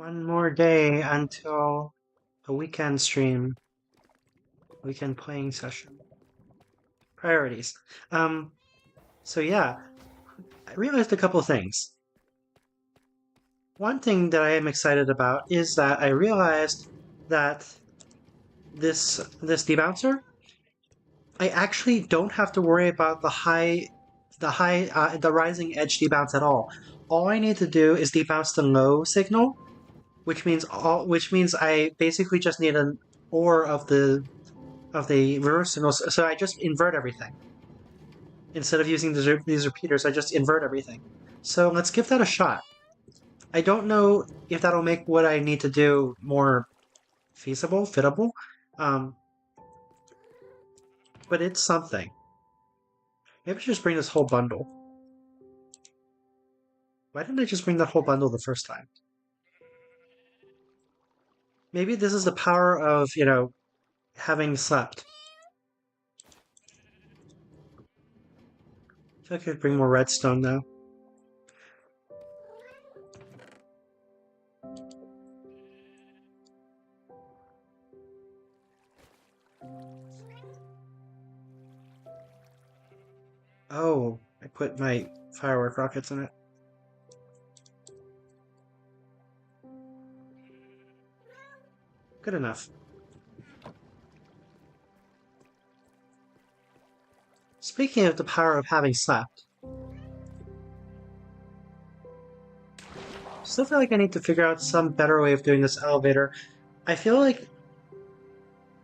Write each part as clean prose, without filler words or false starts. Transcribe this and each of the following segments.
One more day until a weekend stream, weekend playing session. Priorities. Um, so yeah, I realized a couple things. One thing that I am excited about is that I realized that this debouncer, I actually don't have to worry about the rising edge debounce at all. All I need to do is debounce the low signal, which means I basically just need an OR of the reverse signals. So I just invert everything. Instead of using these repeaters, I just invert everything. So let's give that a shot. I don't know if that'll make what I need to do more feasible, fittable, um, but it's something. Maybe I should just bring this whole bundle. Why didn't I just bring that whole bundle the first time? Maybe this is the power of, having slept. I feel like I could bring more redstone now. Oh, I put my firework rockets in it. Good enough. Speaking of the power of having slept, still feel like I need to figure out some better way of doing this elevator. I feel like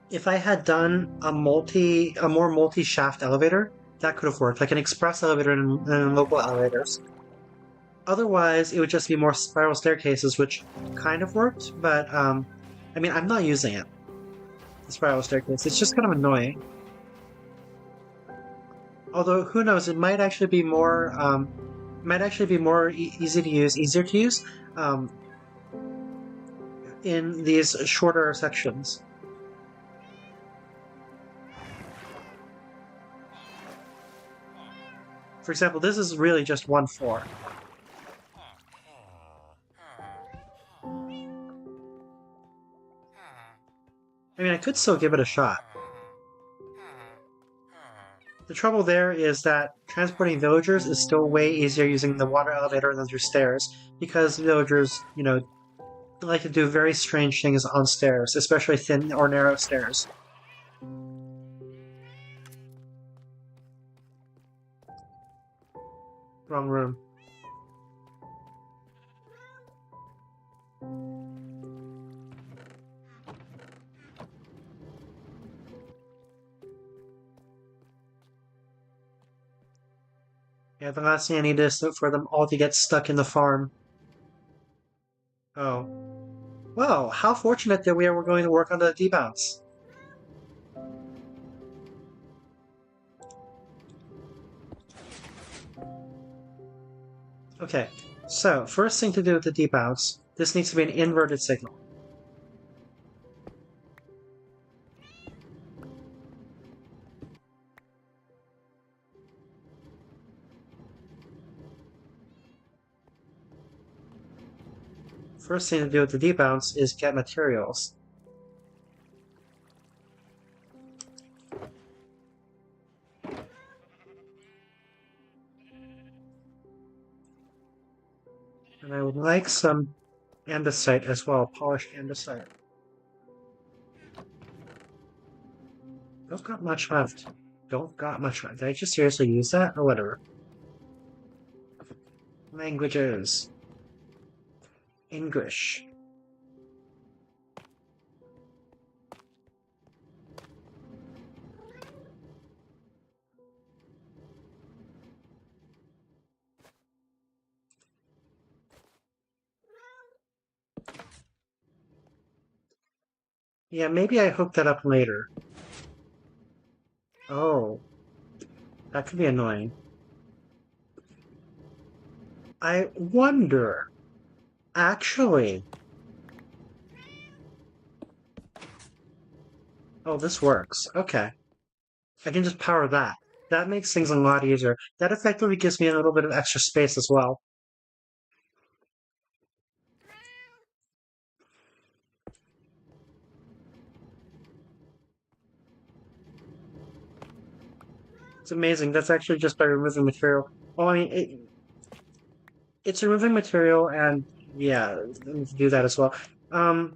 if I had done a more multi-shaft elevator, that could have worked, like an express elevator and local elevators. Otherwise, it would just be more spiral staircases, which kind of worked, but I mean, I'm not using it. The spiral staircase, it's just kind of annoying. Although, who knows? It might actually be more, easy to use, easier to use, um, in these shorter sections. For example, this is really just one floor. I mean, I could still give it a shot. The trouble there is that transporting villagers is still way easier using the water elevator than through stairs, because villagers, like to do very strange things on stairs, especially thin or narrow stairs. Wrong room. Yeah, the last thing I need is for them all to get stuck in the farm. Oh. Well, how fortunate that we are going to work on the debounce. Okay, so first thing to do with the debounce, this needs to be an inverted signal. First thing to do with the debounce is get materials. And I would like some andesite as well, polished andesite. Don't got much left. Don't got much left. Did I just seriously use that? Or whatever. Languages. English. Yeah, maybe I hook that up later. Oh, that could be annoying. I wonder. Actually. Oh, this works. Okay. I can just power that. That makes things a lot easier. That effectively gives me a little bit of extra space as well. It's amazing. That's actually just by removing material. Oh, I mean, it's removing material, and yeah, we need to do that as well. Um,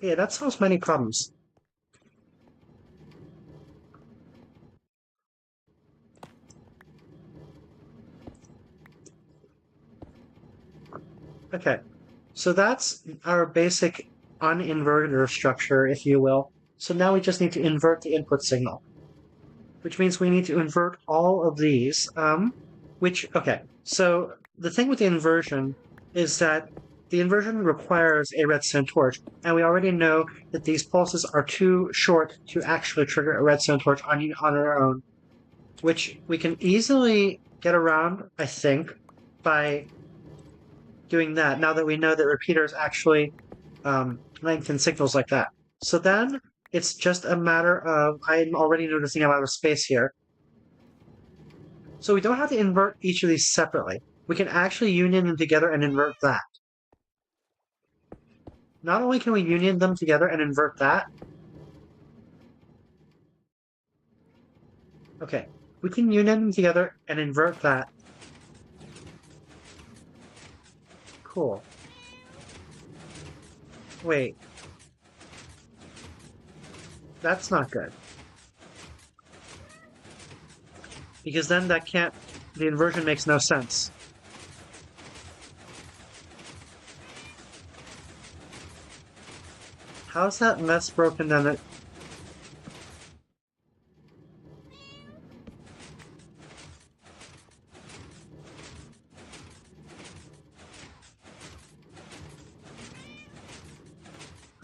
yeah, that solves many problems. Okay, so that's our basic uninverter structure, if you will. So now we just need to invert the input signal, which means we need to invert all of these. Okay, so the thing with the inversion is that the inversion requires a redstone torch, and we already know that these pulses are too short to actually trigger a redstone torch on our own, which we can easily get around, I think, by doing that, now that we know that repeaters actually lengthen signals like that. So then it's just a matter of, I'm already noticing a lot of space here. So we don't have to invert each of these separately. We can actually union them together and invert that. Not only can we union them together and invert that, okay, we can union them together and invert that. Cool. Wait, that's not good. Because then the inversion makes no sense. How's that less broken than it?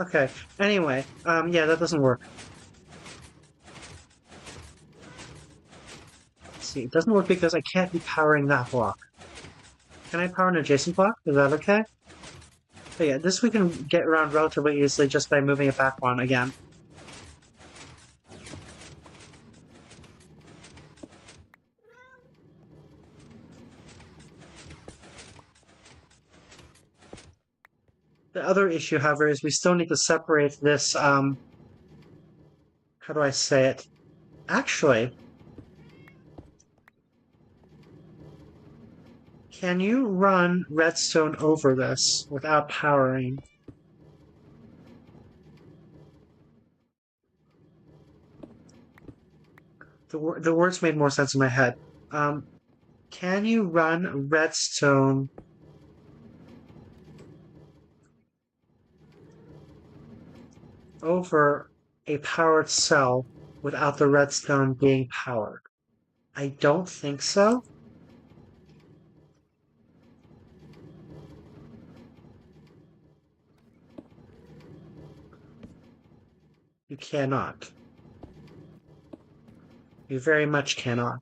Okay, anyway, yeah, that doesn't work. Let's see, it doesn't work because I can't be powering that block. Can I power an adjacent block? Is that okay? But yeah, this we can get around relatively easily just by moving it back one again. The other issue, however, is we still need to separate this, how do I say it? Actually, can you run redstone over this without powering? The words made more sense in my head. Um, can you run redstone over a powered cell without the redstone being powered? I don't think so. You cannot. You very much cannot.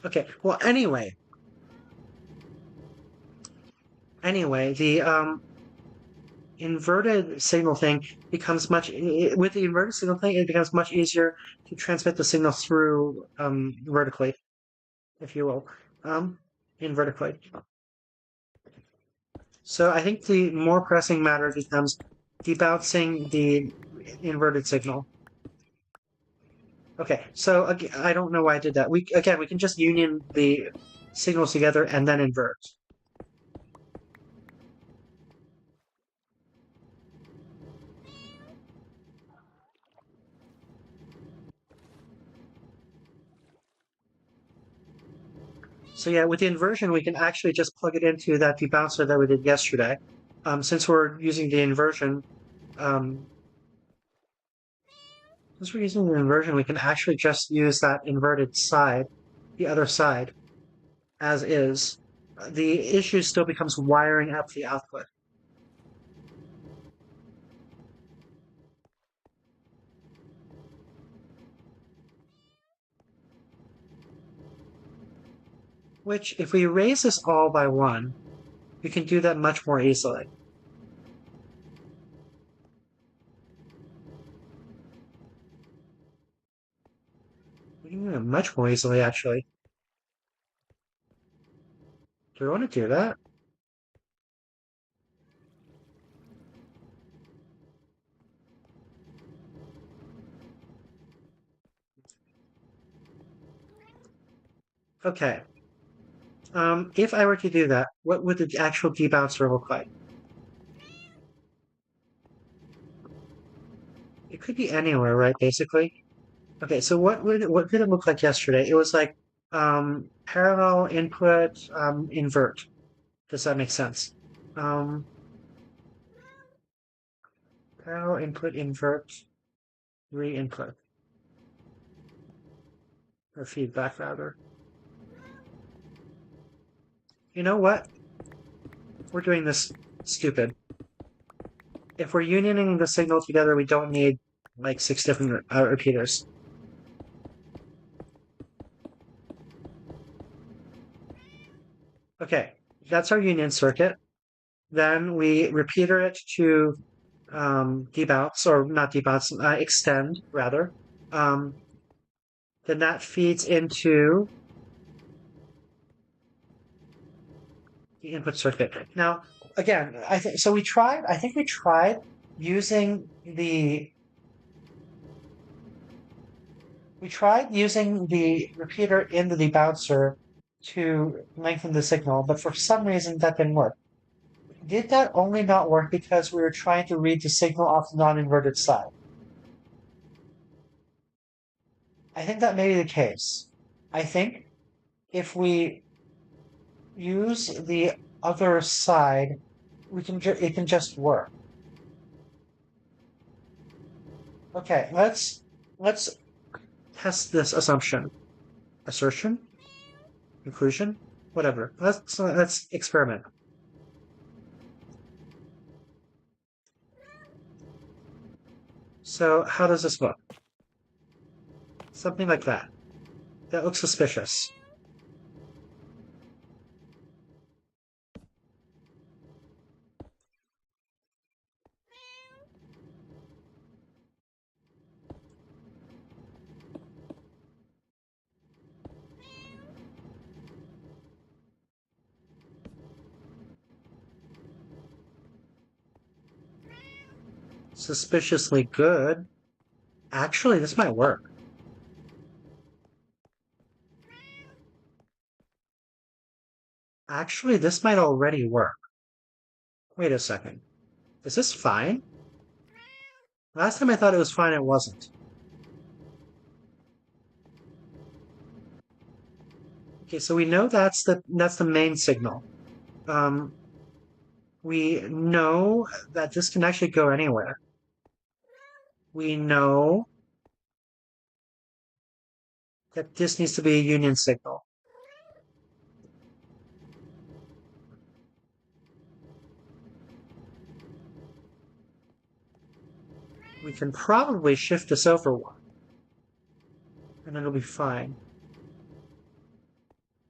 Okay, well, anyway, the inverted signal thing becomes with the inverted signal thing, it becomes much easier to transmit the signal through vertically, if you will, invertically. So I think the more pressing matter becomes debouncing the inverted signal. Okay, so again, I don't know why I did that. We can just union the signals together and then invert. So yeah, with the inversion, we can actually just plug it into that debouncer that we did yesterday. Since we're using the inversion, um, we can actually just use that inverted side, the other side, as is. The issue still becomes wiring up the output. Which, if we raise this all by one, we can do that much more easily. We can do it much more easily, actually. Do we want to do that? Okay. If I were to do that, what would the actual debouncer look like? It could be anywhere, right? Basically. Okay, so what did it look like yesterday? It was like parallel input invert. Does that make sense? Um, parallel input invert re-input or feedback rather. You know what? We're doing this stupid. If we're unioning the signal together, we don't need like 6 different repeaters. Okay, that's our union circuit. Then we repeater it to debounce, or not debounce, extend rather. Um, then that feeds into the input circuit. Now, again, I think so. We tried. I think we tried using the repeater in the debouncer to lengthen the signal, but for some reason that didn't work. Did that only not work because we were trying to read the signal off the non-inverted side? I think that may be the case. I think if we use the other side, it can just work. Okay, let's test this assertion, conclusion, whatever. Let's experiment. So how does this look? Something like that. That looks suspicious. Suspiciously good. Actually, this might work. Actually, this might already work. Wait a second. Is this fine? Last time I thought it was fine, it wasn't. Okay, so we know that's the main signal. Um, we know that this can actually go anywhere. We know that this needs to be a union signal. We can probably shift this over one, and it'll be fine.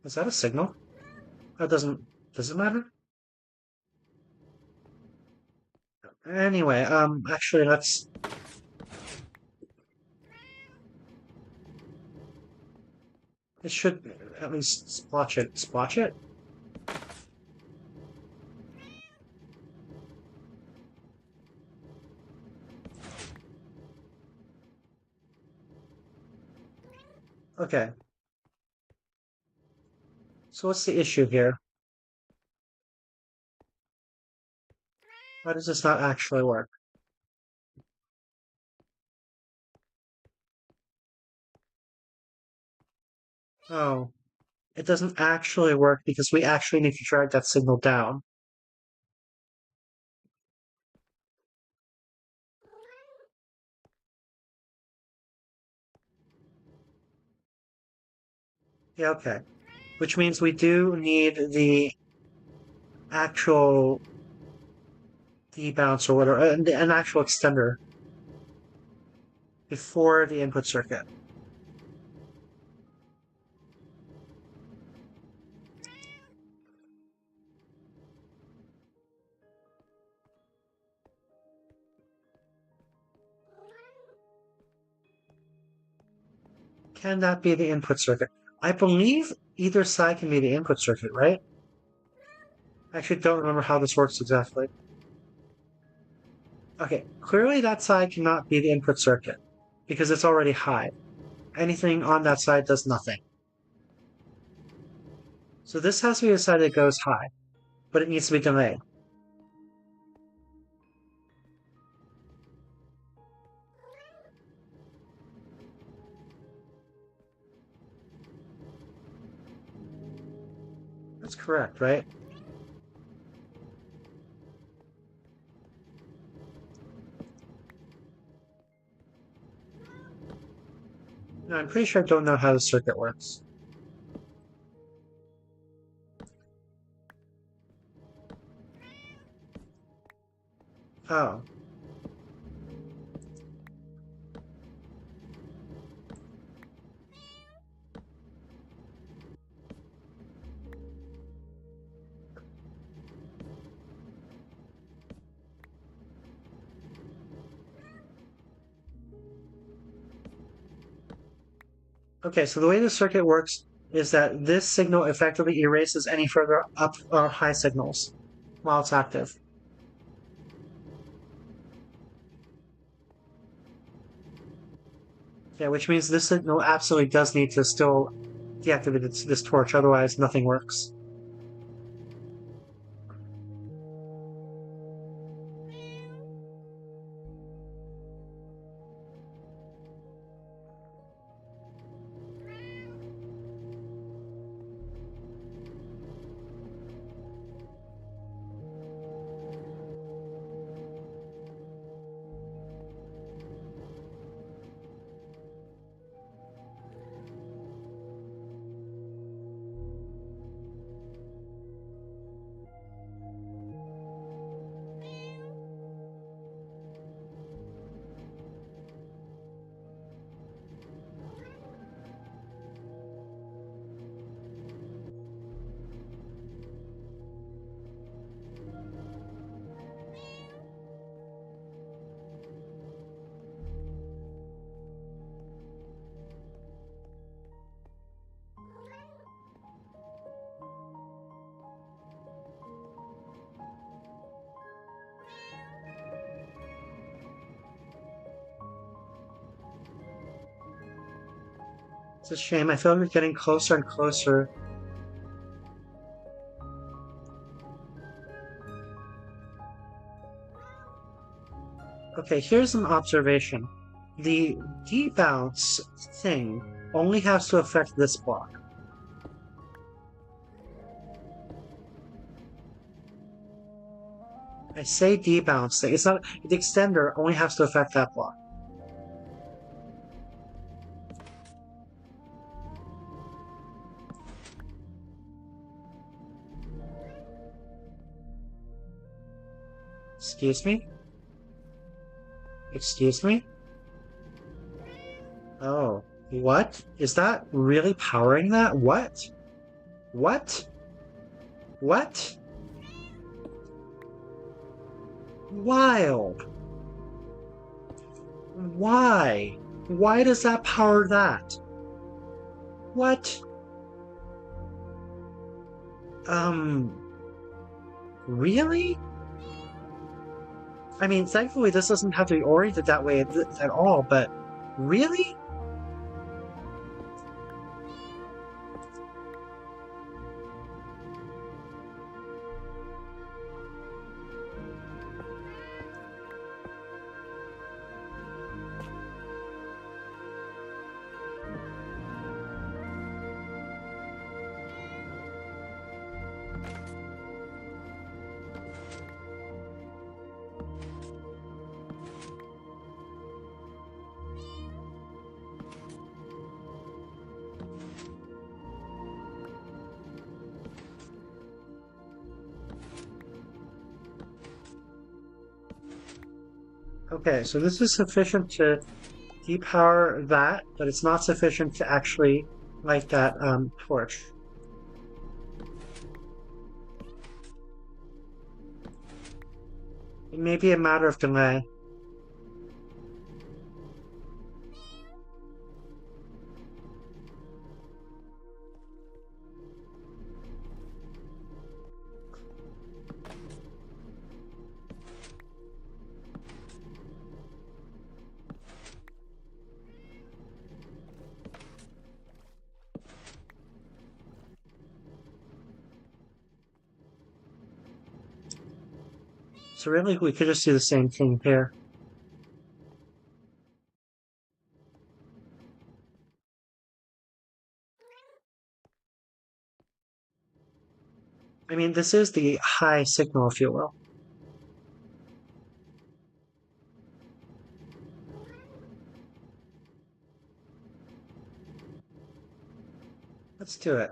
Is that a signal? That does it matter? Anyway, actually, let's. It should at least splotch it. Splotch it? Okay. So what's the issue here? Why does this not actually work? Oh, it doesn't actually work because we actually need to drag that signal down. Yeah, okay. Which means we do need the actual debounce or whatever, an actual extender before the input circuit. Can that be the input circuit? I believe either side can be the input circuit, right? I actually don't remember how this works exactly. Okay, clearly that side cannot be the input circuit because it's already high. Anything on that side does nothing. So this has to be decided it goes high, but it needs to be delayed. That's correct, right? No, I'm pretty sure I don't know how the circuit works. Oh. Okay, so the way the circuit works is that this signal effectively erases any further up or high signals while it's active. Yeah, which means this signal absolutely does need to still deactivate this torch, otherwise nothing works. It's a shame. I feel like we're getting closer and closer. Okay, here's an observation. The debounce thing only has to affect this block. I say debounce thing. It's not the extender only has to affect that block. Excuse me? Excuse me? Oh, what? Is that really powering that? What? What? What? Wild. Why? Why does that power that? What? Really? I mean, thankfully this doesn't have to be oriented that way at all, but really? Okay, so this is sufficient to depower that, but it's not sufficient to actually light that torch. It may be a matter of delay. So really, we could just do the same thing here. I mean, this is the high signal, if you will. Let's do it.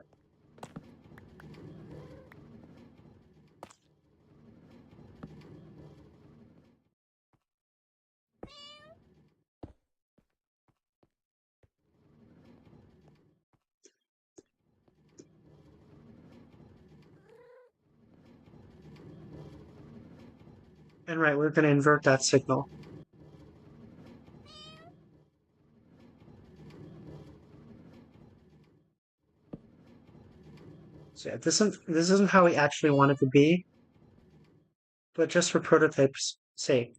And right, we're going to invert that signal. So yeah, this isn't how we actually want it to be, but just for prototype's sake.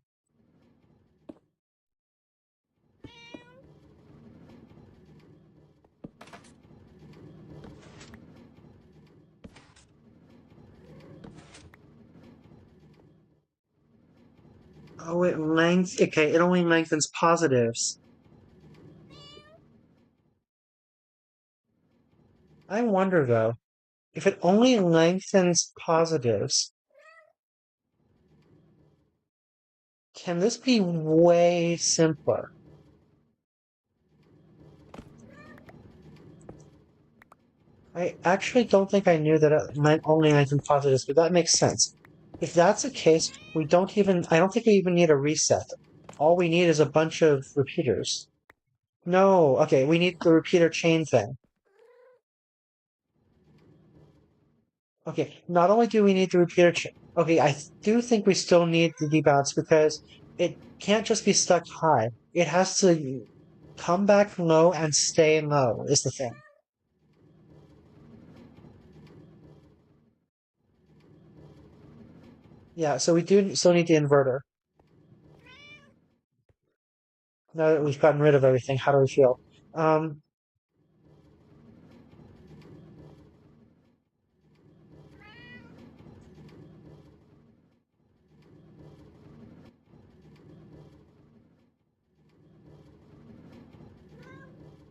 Oh, okay, it only lengthens positives. I wonder though, if it only lengthens positives, can this be way simpler? I actually don't think I knew that it might only lengthen positives, but that makes sense. If that's the case, I don't think we even need a reset. All we need is a bunch of repeaters. No, okay, we need the repeater chain thing. Okay, not only do we need the repeater chain, okay, I do think we still need the debounce because it can't just be stuck high. It has to come back low and stay low, is the thing. Yeah, so we do still need the inverter. Now that we've gotten rid of everything, how do we feel? Um,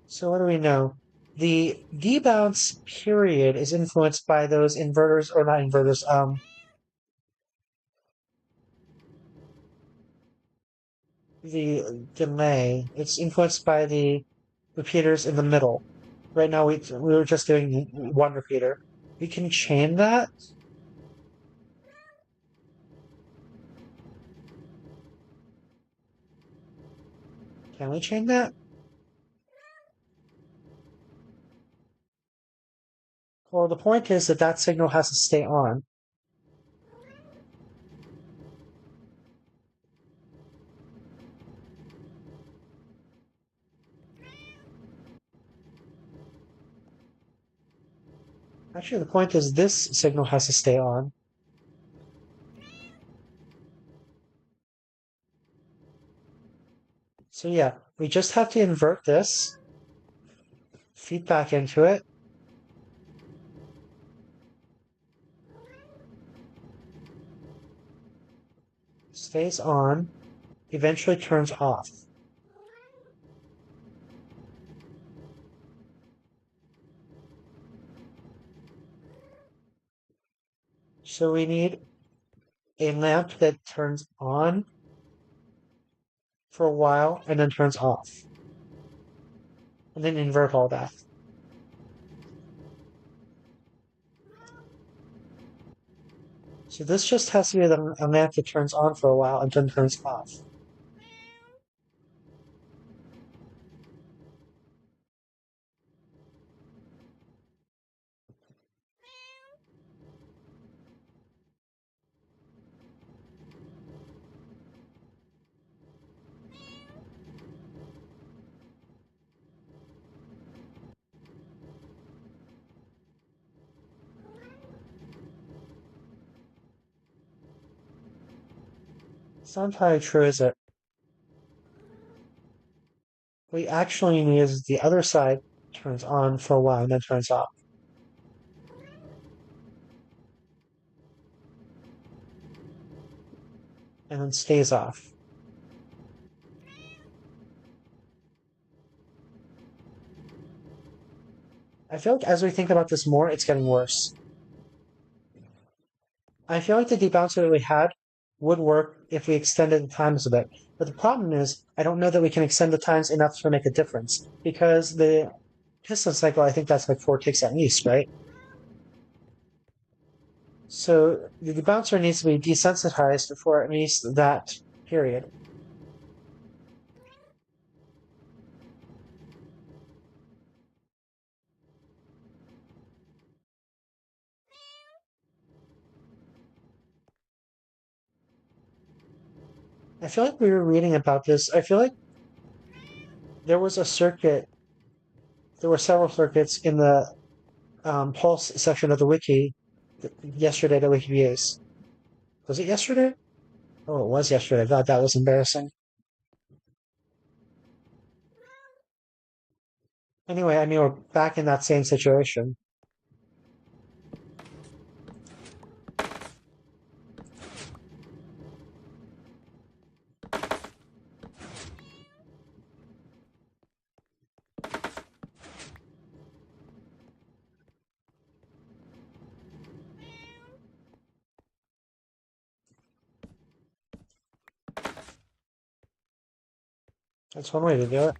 so what do we know? The debounce period is influenced by those inverters, or not inverters, the delay. It's influenced by the repeaters in the middle. Right now, we were just doing one repeater. We can chain that. Can we chain that? Well, the point is that that signal has to stay on. Actually, the point is this signal has to stay on. So yeah, we just have to invert this, feed back into it, stays on, eventually turns off. So we need a lamp that turns on for a while and then turns off. And then invert all that. So this just has to be a lamp that turns on for a while and then turns off. It's not entirely true, is it? What we actually need is the other side turns on for a while and then turns off. and then stays off. I feel like as we think about this more, it's getting worse. I feel like the debouncer that we had would work if we extended the times a bit. But the problem is, I don't know that we can extend the times enough to make a difference because the piston cycle, I think that's like 4 ticks at least, right? So the debouncer needs to be desensitized for at least that period. I feel like we were reading about this. I feel like there was a circuit, there were several circuits in the Pulse section of the wiki yesterday that we could use. Was it yesterday? Oh, it was yesterday. God, that was embarrassing. Anyway, I mean, we're back in that same situation. That's one way to do it.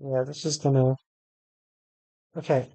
Yeah, this is gonna. Okay.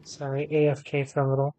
Sorry, AFK for a little.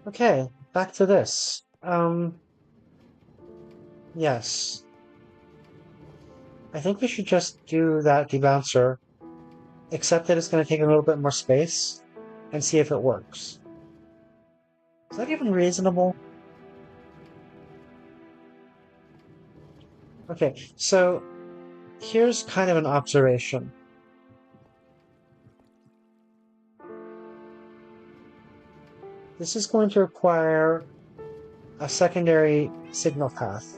Okay, back to this. Yes. I think we should just do that debouncer, except that it's going to take a little bit more space, and see if it works. Is that even reasonable? Okay, so here's kind of an observation. This is going to require a secondary signal path.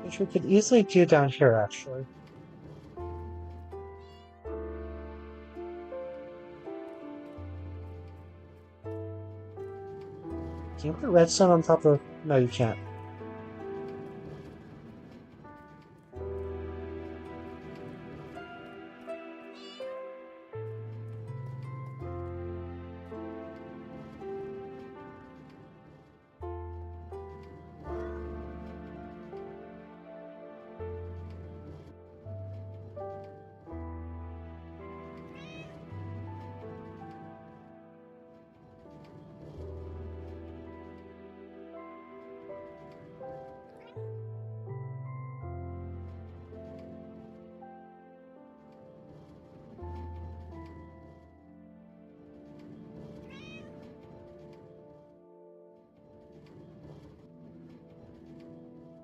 Which we could easily do down here, actually. Can you put redstone on top of... No, you can't.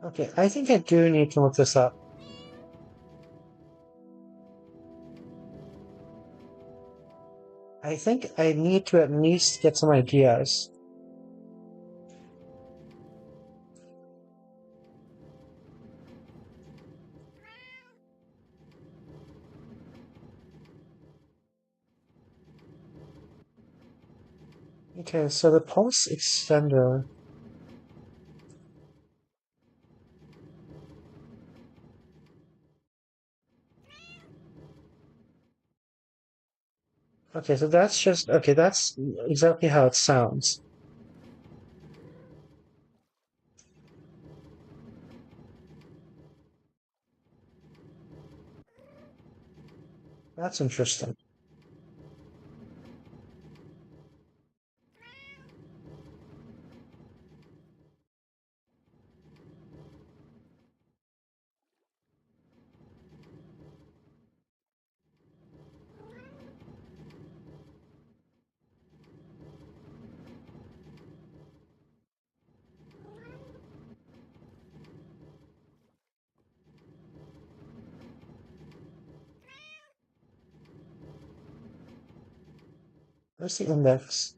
Okay, I think I do need to look this up. I think I need to at least get some ideas. Okay, so the pulse extender... Okay, so that's just... Okay, that's exactly how it sounds. That's interesting. Where's the index?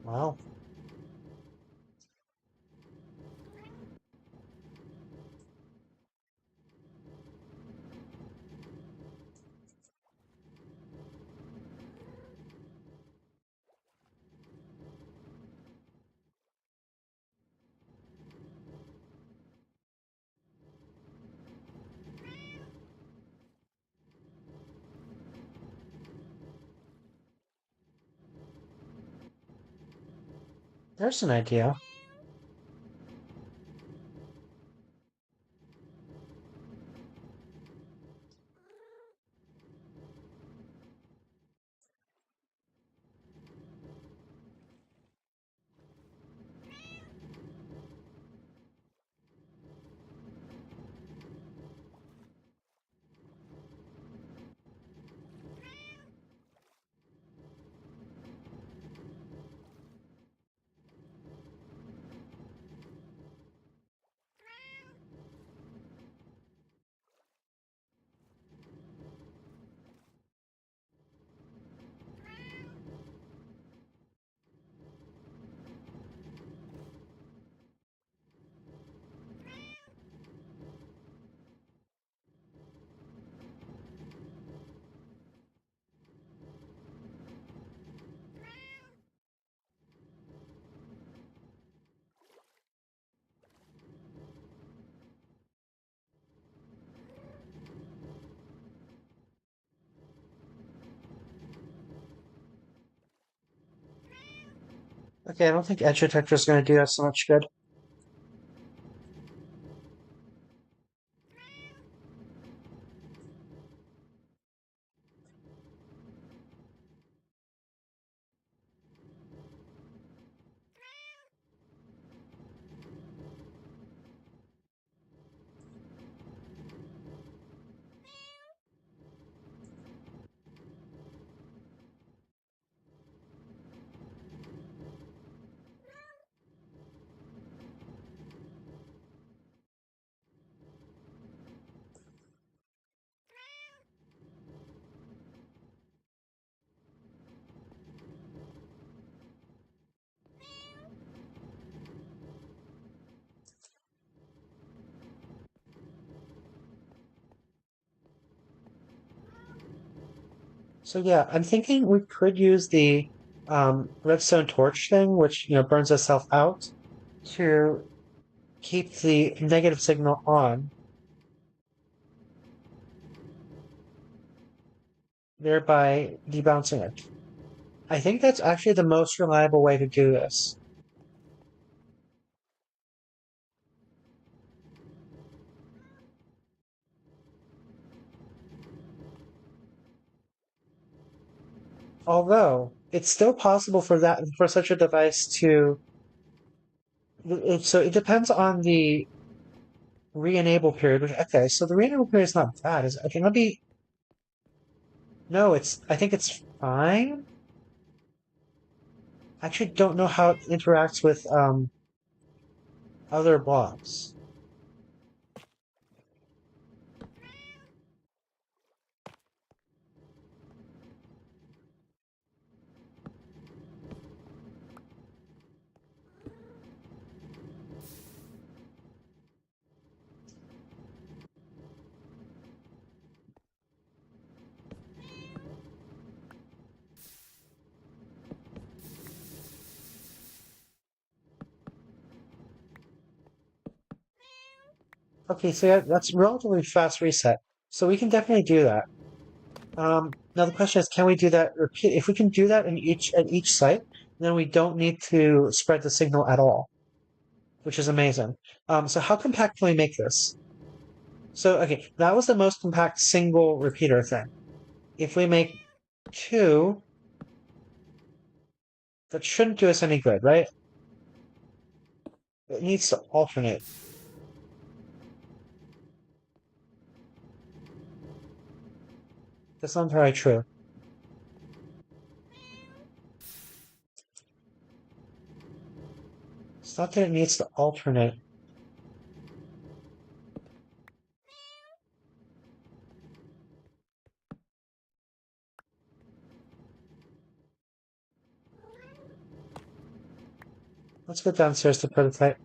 Wow. There's an idea. Okay, I don't think edge detector is going to do us so much good. So yeah, I'm thinking we could use the redstone torch thing, which burns itself out, to keep the negative signal on, thereby debouncing it. I think that's actually the most reliable way to do this. Although it's still possible for such a device to. So it depends on the re-enable period. Okay, so the re-enable period is not bad. Is okay? Let me. No, it's. I think it's fine. I actually don't know how it interacts with other blocks. Okay, so yeah, that's relatively fast reset. So we can definitely do that. Now the question is, can we do that repeat? If we can do that in each site, then we don't need to spread the signal at all, which is amazing. So how compact can we make this? So okay, that was the most compact single repeater thing. If we make two, that shouldn't do us any good, right? It needs to alternate. That's not very true. It's not that it needs to alternate. Let's go downstairs to prototype.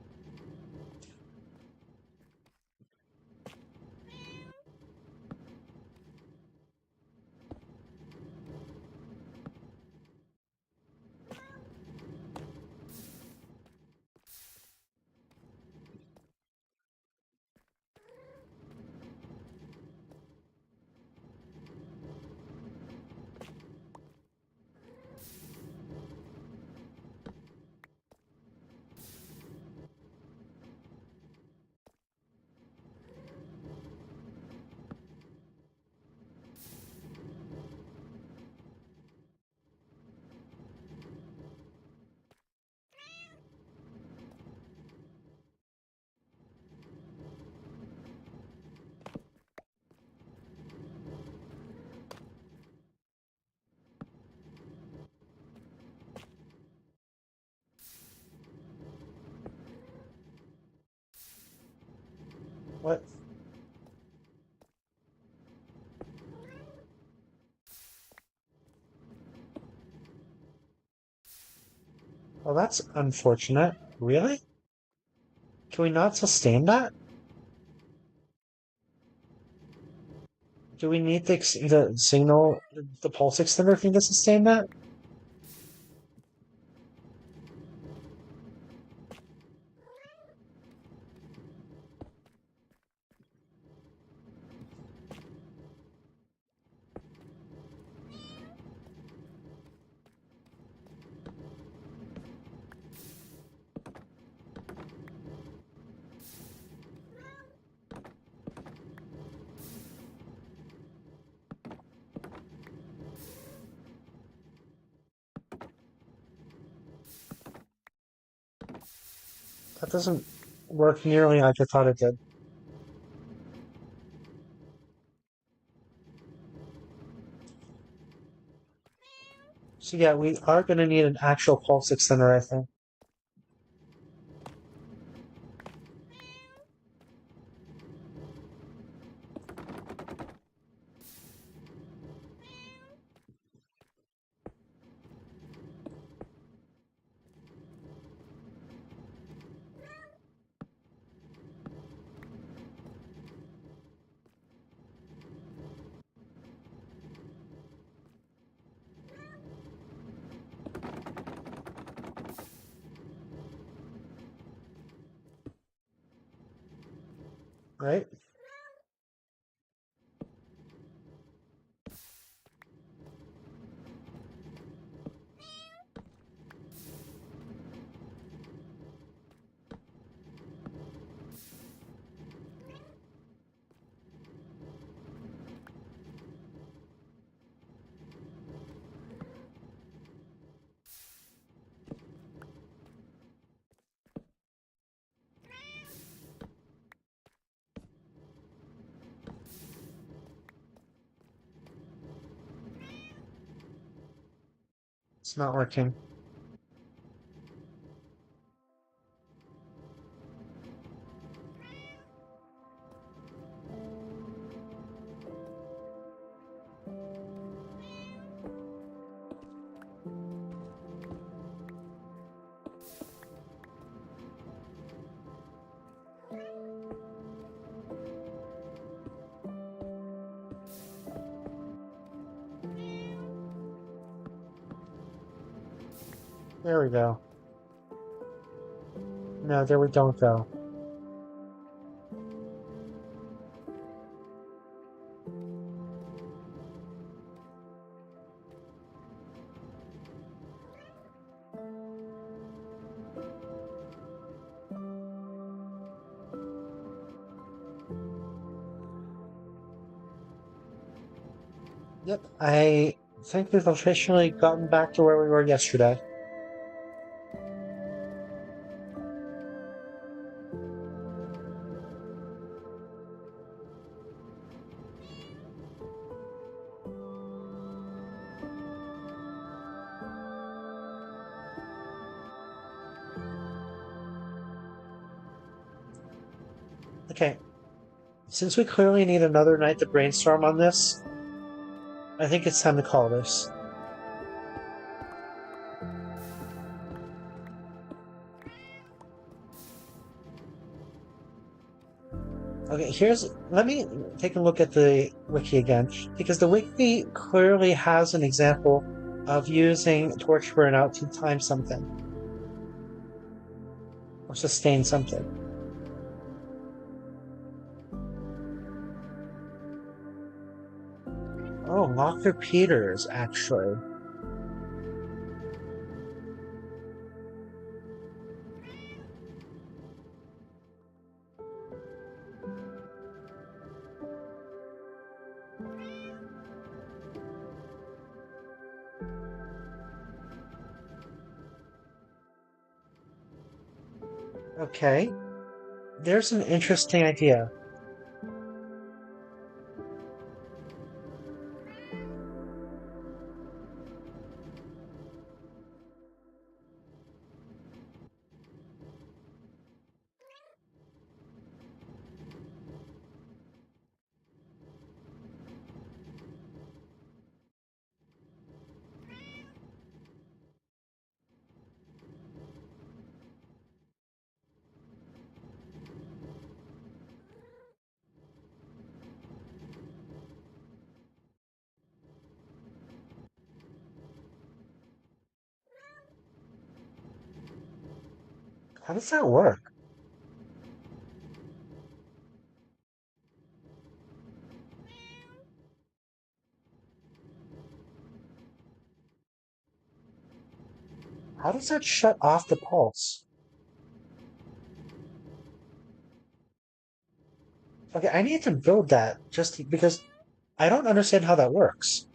What? Well, that's unfortunate. Really? Can we not sustain that? Do we need the signal, the pulse extender thing to sustain that? That doesn't work nearly like I thought it did. So yeah, we are going to need an actual pulse extender, I think. Right? It's not working. There we go. No, there we don't go. Yep, I think we've officially gotten back to where we were yesterday. Okay, since we clearly need another night to brainstorm on this, I think it's time to call this. Okay, let me take a look at the wiki again, because the wiki clearly has an example of using torch burnout to time something or sustain something. Oh, Dr. Peters, actually. Okay, there's an interesting idea. How does that work? How does that shut off the pulse? Okay, I need to build that just because I don't understand how that works.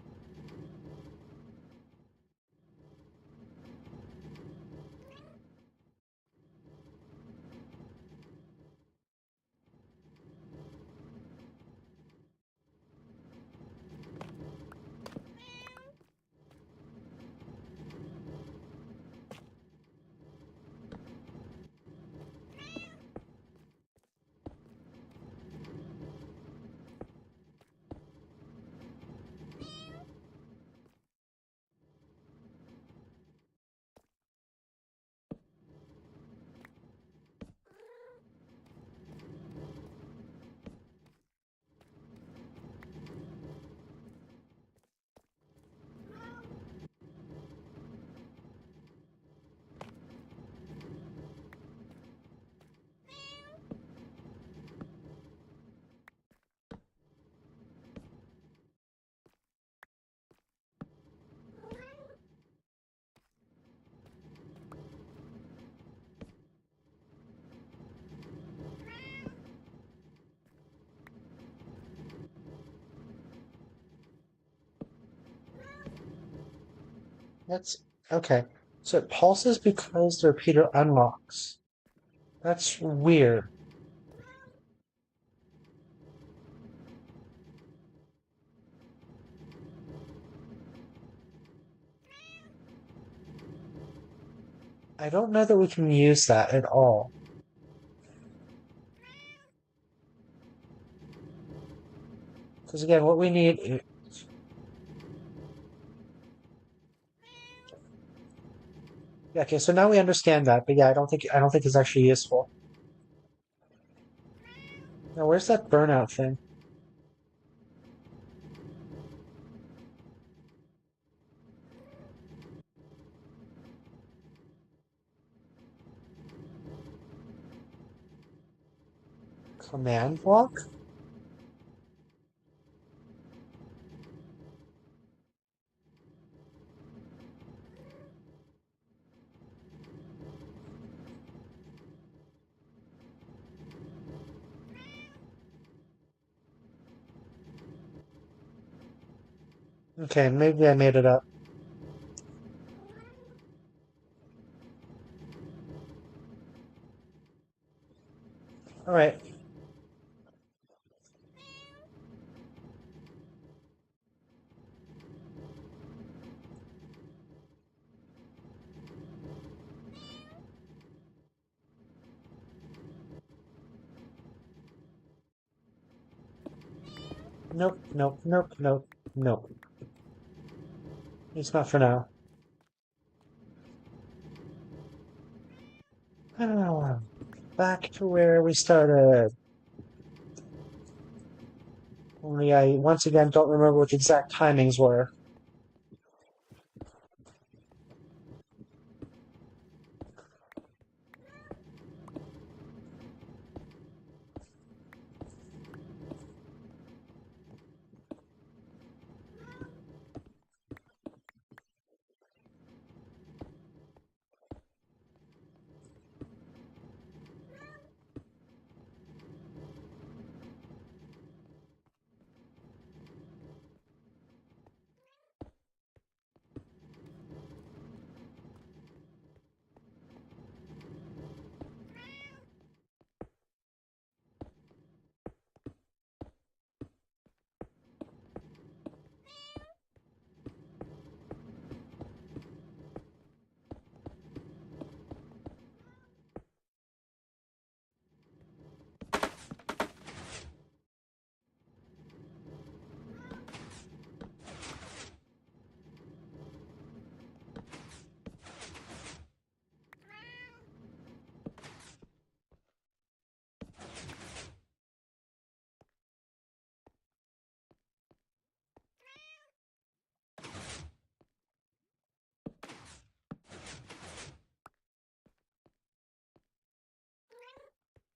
That's okay. So it pulses because the repeater unlocks. That's weird. I don't know that we can use that at all. Because again, what we need. Yeah, okay, so now we understand that, but yeah, I don't think it's actually useful. Now, where's that burnout thing? Command block? Okay, maybe I made it up. All right. Nope, nope, nope, nope, nope. It's not for now. Ah, back to where we started. Only I once again don't remember what the exact timings were.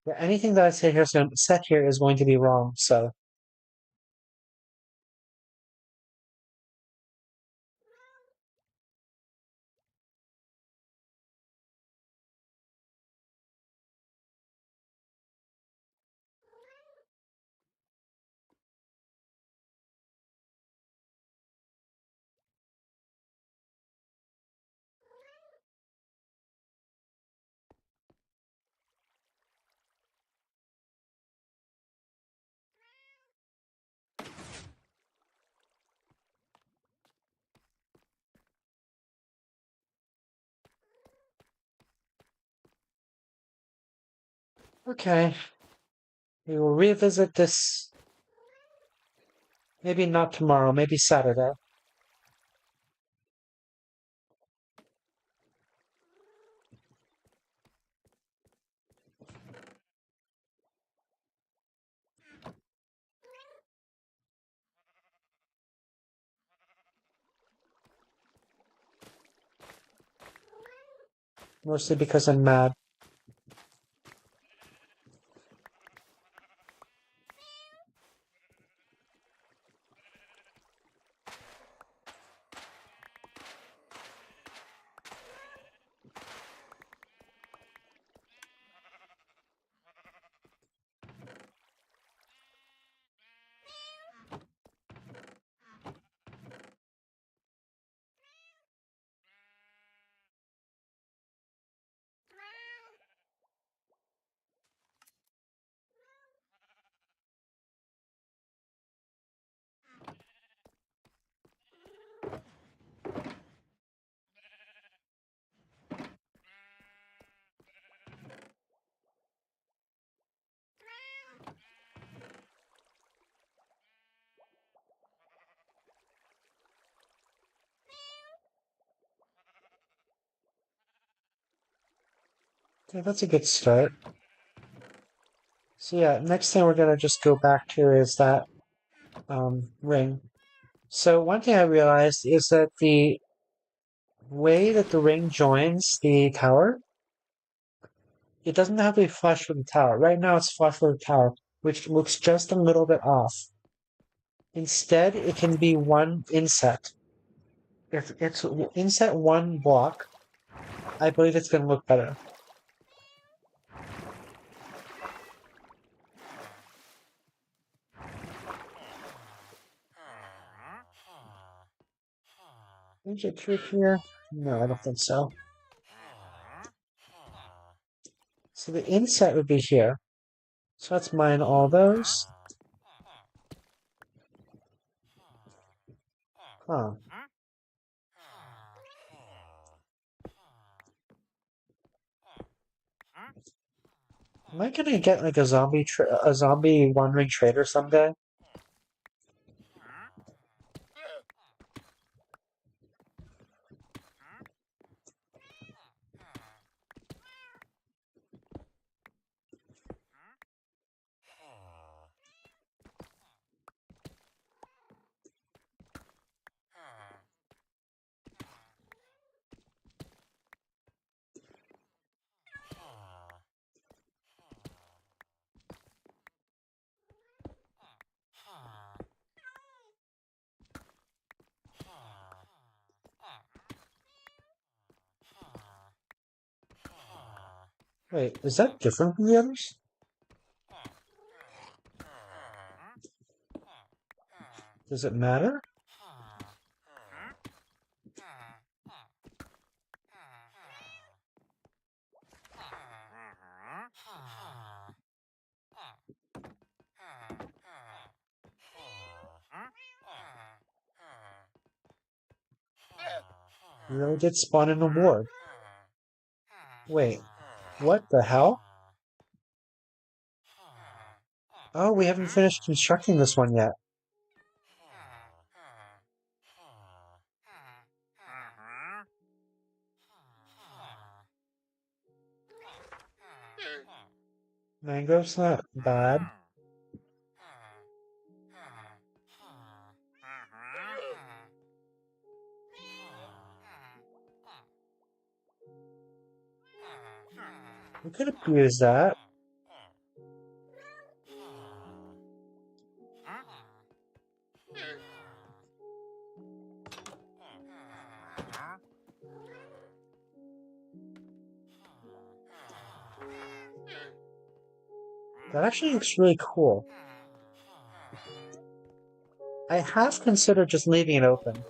Yeah, anything that I say here is set here is going to be wrong. So okay, we will revisit this. Maybe not tomorrow. Maybe Saturday. Mostly because I'm mad. Okay, that's a good start. So yeah, next thing we're gonna just go back to is that ring. So one thing I realized is that the way that the ring joins the tower, it doesn't have to be flush with the tower. Right now it's flush with the tower, which looks just a little bit off. Instead, it can be one inset. If it's inset one block, I believe it's going to look better. Is it true here? No, I don't think so. So the inset would be here. So let's mine all those. Huh. Am I gonna get like a zombie wandering trader someday? Wait, is that different from the others? Does it matter? You really did spawn in a ward. Wait, what the hell? Oh, we haven't finished constructing this one yet. Mangrove's not bad. We could have used that. That actually looks really cool. I have considered just leaving it open.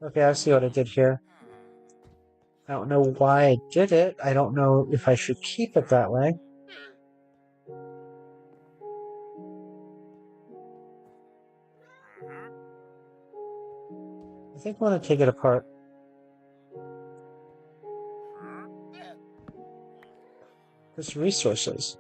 Okay, I see what I did here. I don't know why I did it. I don't know if I should keep it that way. I think I want to take it apart. There's resources.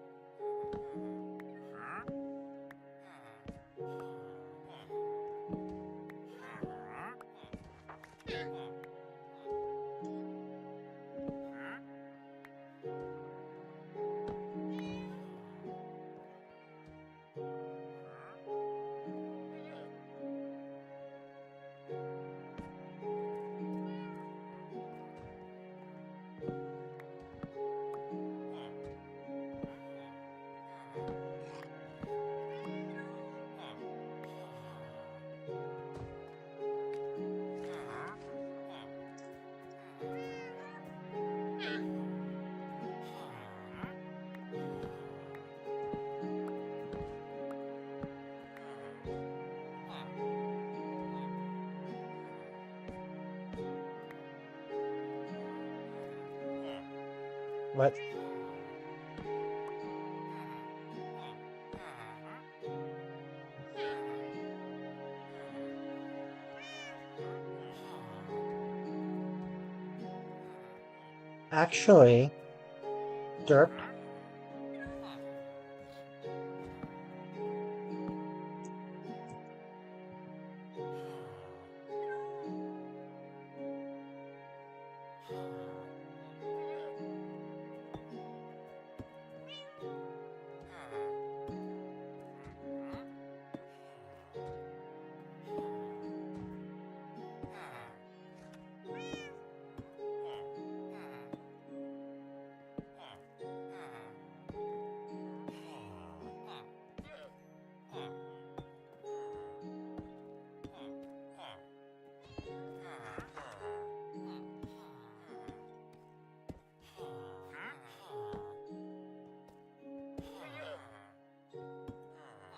What? Actually, derp.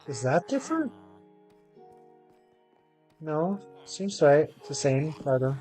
Is that different? No, seems right. It's the same, rather.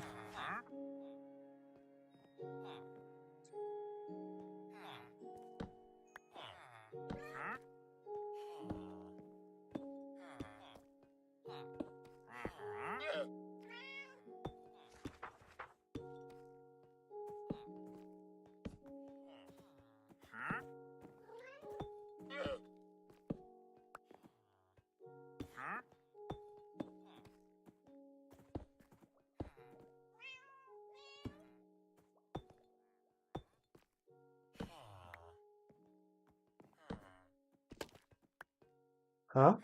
Huh?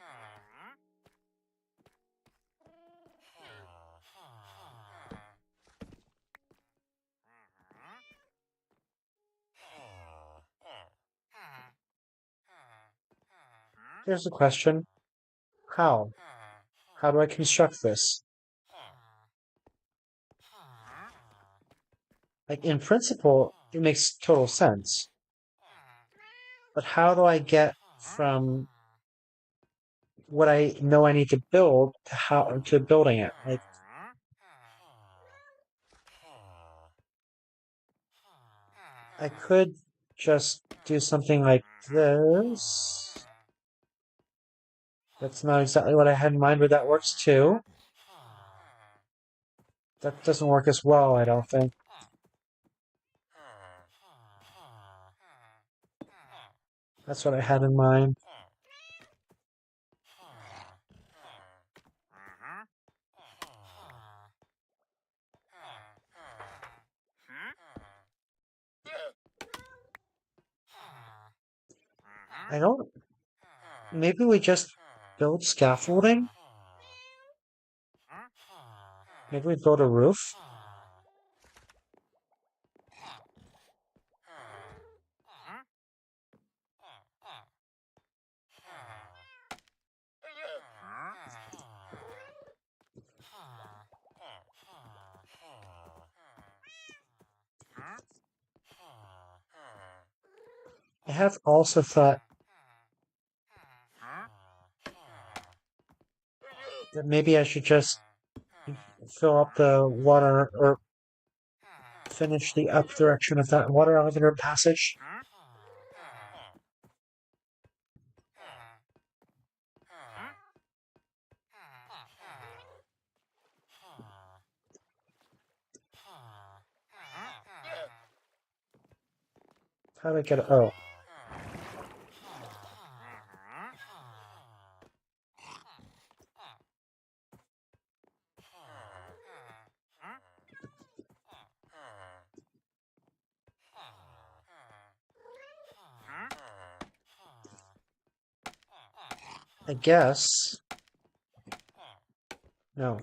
Here's the question. How? How do I construct this? Like, in principle, it makes total sense. But how do I get from what I know I need to build to building it? Like, I could just do something like this. That's not exactly what I had in mind, but that works too. That doesn't work as well, I don't think. That's what I had in mind. I don't. Maybe we just build scaffolding? Maybe we build a roof? I have also thought that maybe I should just fill up the water or finish the up direction of that water elevator passage. How do I get it? Oh. I guess. No.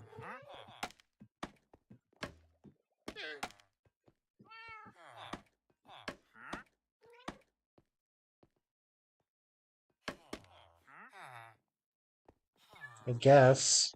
I guess.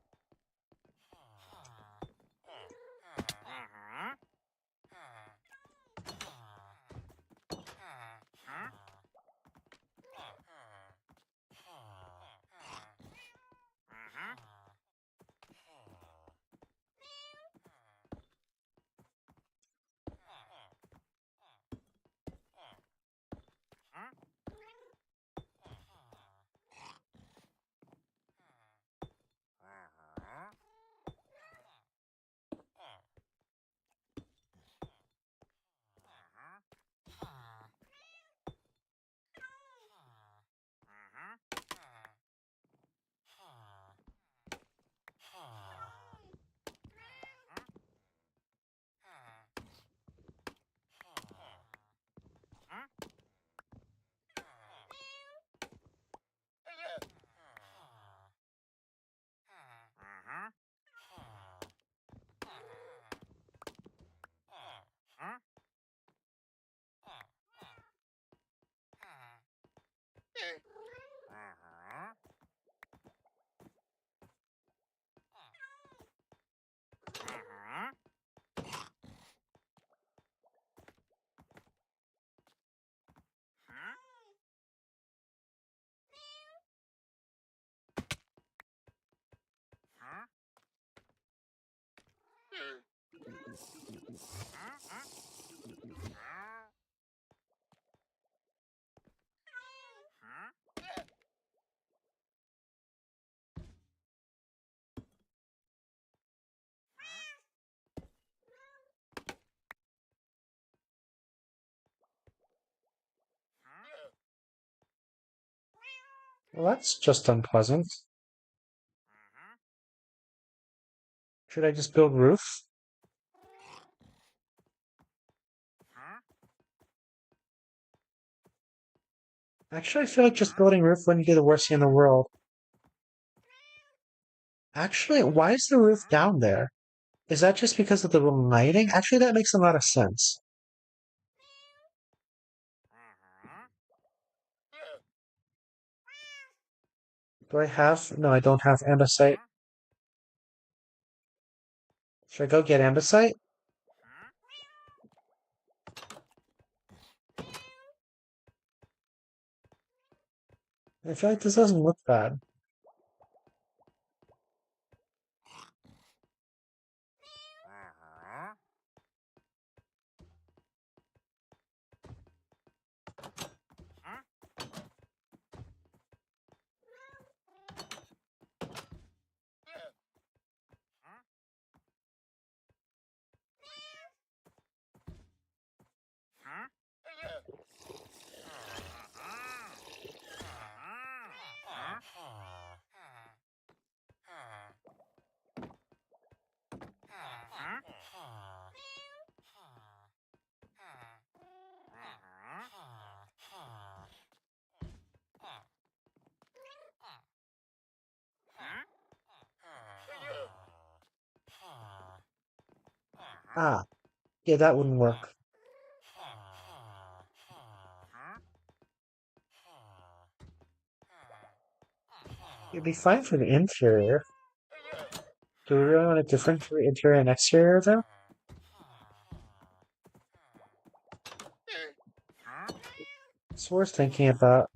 Well, that's just unpleasant. Should I just build roof? Actually, I feel like just building roof wouldn't be the worst thing in the world. Actually, why is the roof down there? Is that just because of the lighting? Actually, that makes a lot of sense. Do I have? No, I don't have andesite. Should I go get andesite? I feel like this doesn't look bad. Ah, yeah, that wouldn't work. It'd be fine for the interior. Do we really want it different for the interior and exterior, though? It's worth thinking about.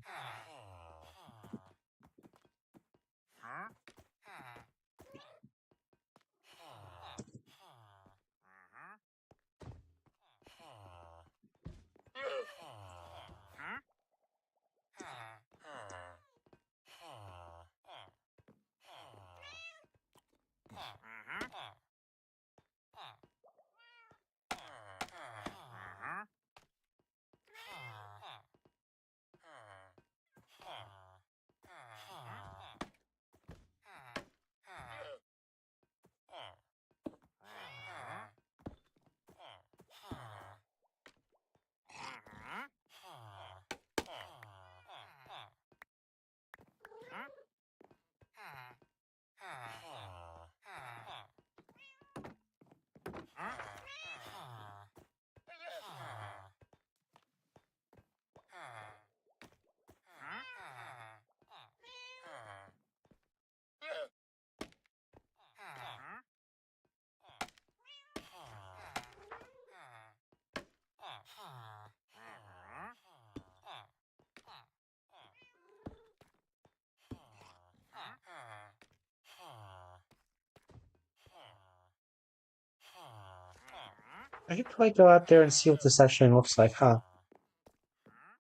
I could probably go out there and see what this actually looks like, huh?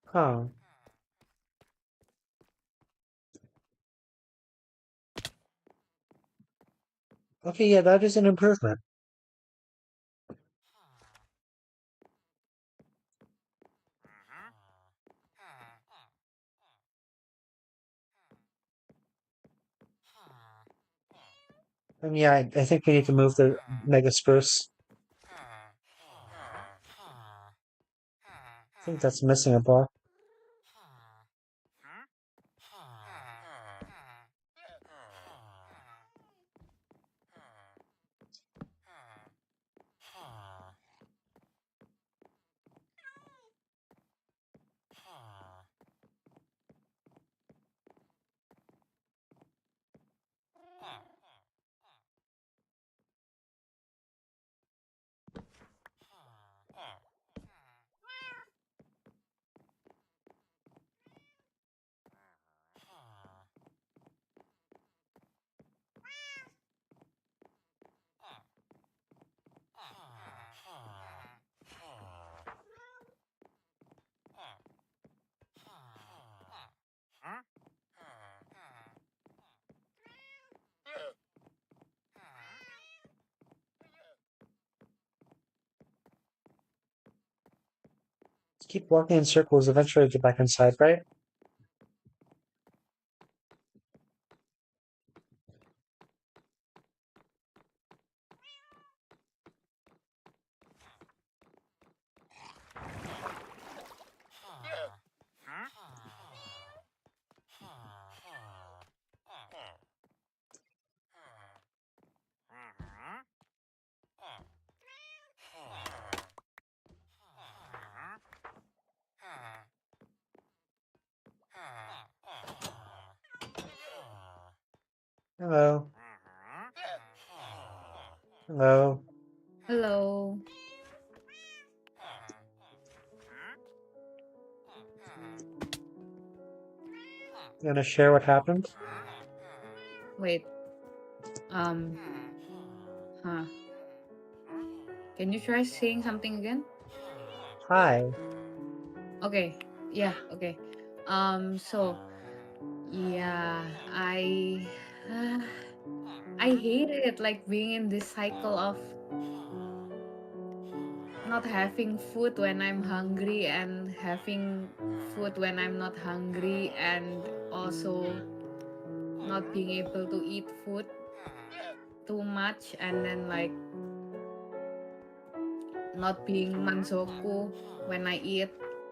Huh. Okay, yeah, that is an improvement. And yeah, I think we need to move the mega spruce. I think that's missing a block. Keep walking in circles, eventually get back inside, right? Hello. Hello. Hello. You gonna share what happened? Wait. Um. Huh. Can you try saying something again? Hi. Okay. Yeah. Okay. So yeah, uh, I hate it. Like being in this cycle of not having food when I'm hungry and having food when I'm not hungry, and also not being able to eat food too much, and then like not being manzoku when I eat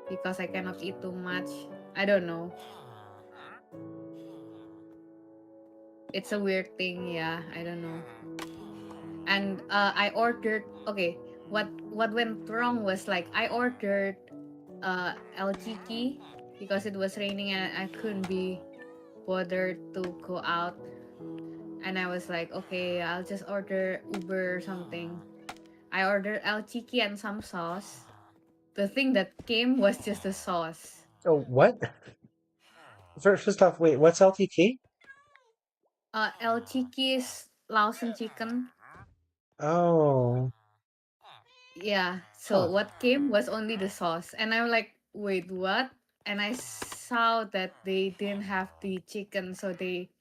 because I cannot eat too much. I don't know. It's a weird thing, yeah. I don't know. And I ordered. Okay, what went wrong was like I ordered El Chiqui because it was raining and I couldn't be bothered to go out. And I was like, okay, I'll just order Uber or something. I ordered El Chiqui and some sauce. The thing that came was just the sauce. Oh, what? First off, wait, what's LTT? El Chiqui is Laosan chicken. Oh, Yeah. So huh. what came was only the sauce. And I'm like, wait, what? And I saw that they didn't have the chicken, so they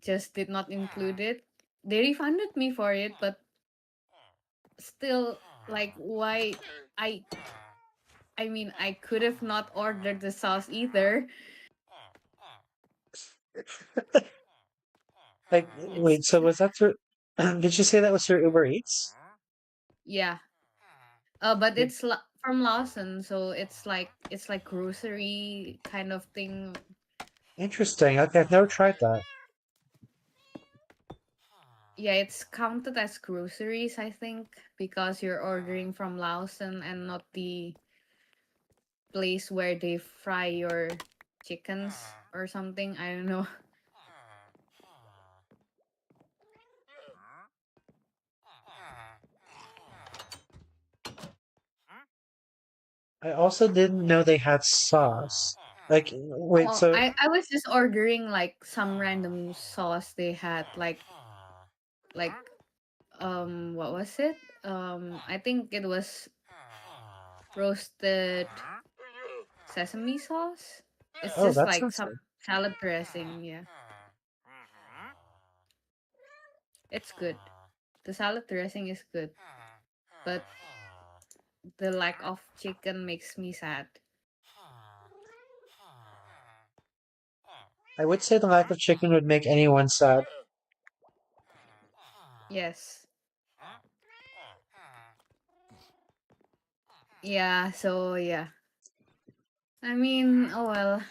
just did not include it. They refunded me for it, but still, like, why? I I mean, I could have not ordered the sauce either. Like, It's wait, so was that through? Did you say that was through Uber Eats? yeah. But it's from Lawson, so it's like grocery kind of thing. Interesting. Okay, I've never tried that. Yeah, it's counted as groceries, I think, because you're ordering from Lawson and not the place where they fry your chickens or something. I don't know. I also didn't know they had sauce. Like, wait, Oh, so I was just ordering like some random sauce they had, like what was it? I think it was roasted sesame sauce. It's oh, just that like sounds some good. salad dressing. Yeah, it's good. The salad dressing is good, but the lack of chicken makes me sad. I would say the lack of chicken would make anyone sad. Yes. Yeah, so yeah. I mean, oh well,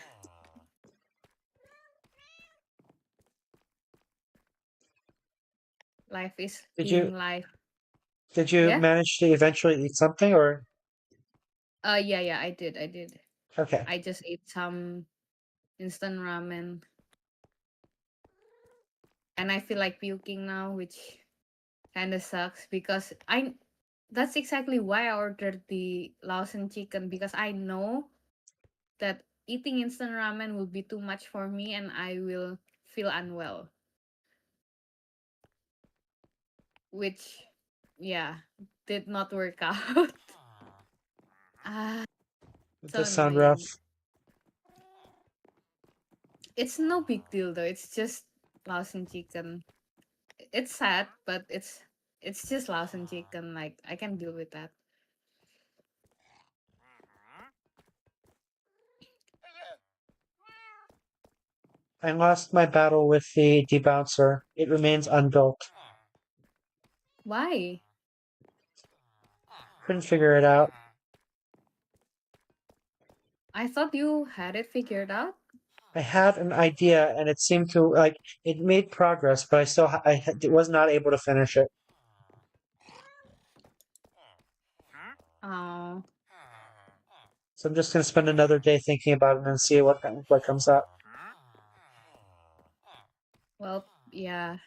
life is Did you being life. did you Yeah? manage to eventually eat something or Yeah, I did. I did. okay. I just ate some instant ramen and I feel like puking now, which kind of sucks because I that's exactly why I ordered the Laosan chicken because I know that eating instant ramen will be too much for me and I will feel unwell, which yeah, did not work out. Ah, It so does sound rough. annoying. It's no big deal though. It's just Laosan chicken. It's sad, but it's just Laosan chicken. Like I can deal with that. I lost my battle with the debouncer. It remains unbuilt. Why? Couldn't figure it out. I thought you had it figured out. I had an idea, and it seemed to like it made progress, but I still was not able to finish it. Oh, So I'm just gonna spend another day thinking about it and see what comes up. Well, yeah.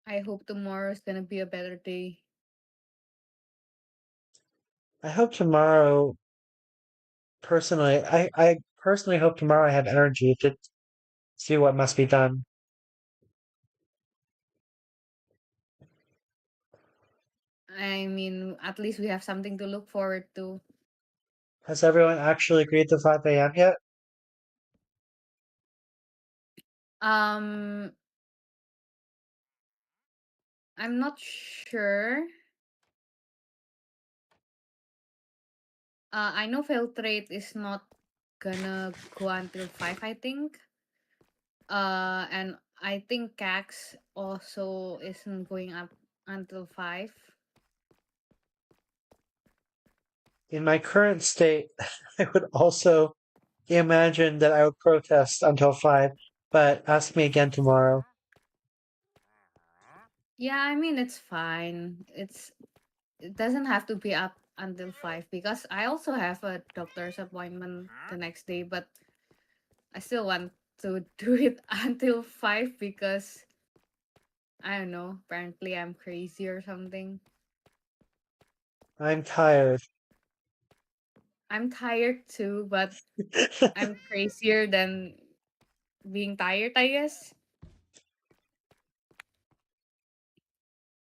I hope tomorrow is gonna be a better day. I hope tomorrow, personally, I personally hope tomorrow I have energy to see what must be done. I mean, at least we have something to look forward to. Has everyone actually agreed to 5 a.m. yet? Um, I'm not sure. I know filtrate is not gonna go until 5, I think. And I think cax also isn't going up until 5. In my current state, I would also imagine that I would protest until 5, but ask me again tomorrow. Yeah, I mean it's fine. It doesn't have to be up until 5 because I also have a doctor's appointment the next day, but I still want to do it until 5 because I don't know, apparently I'm crazy or something. I'm tired. I'm tired too, but I'm crazier than being tired, I guess.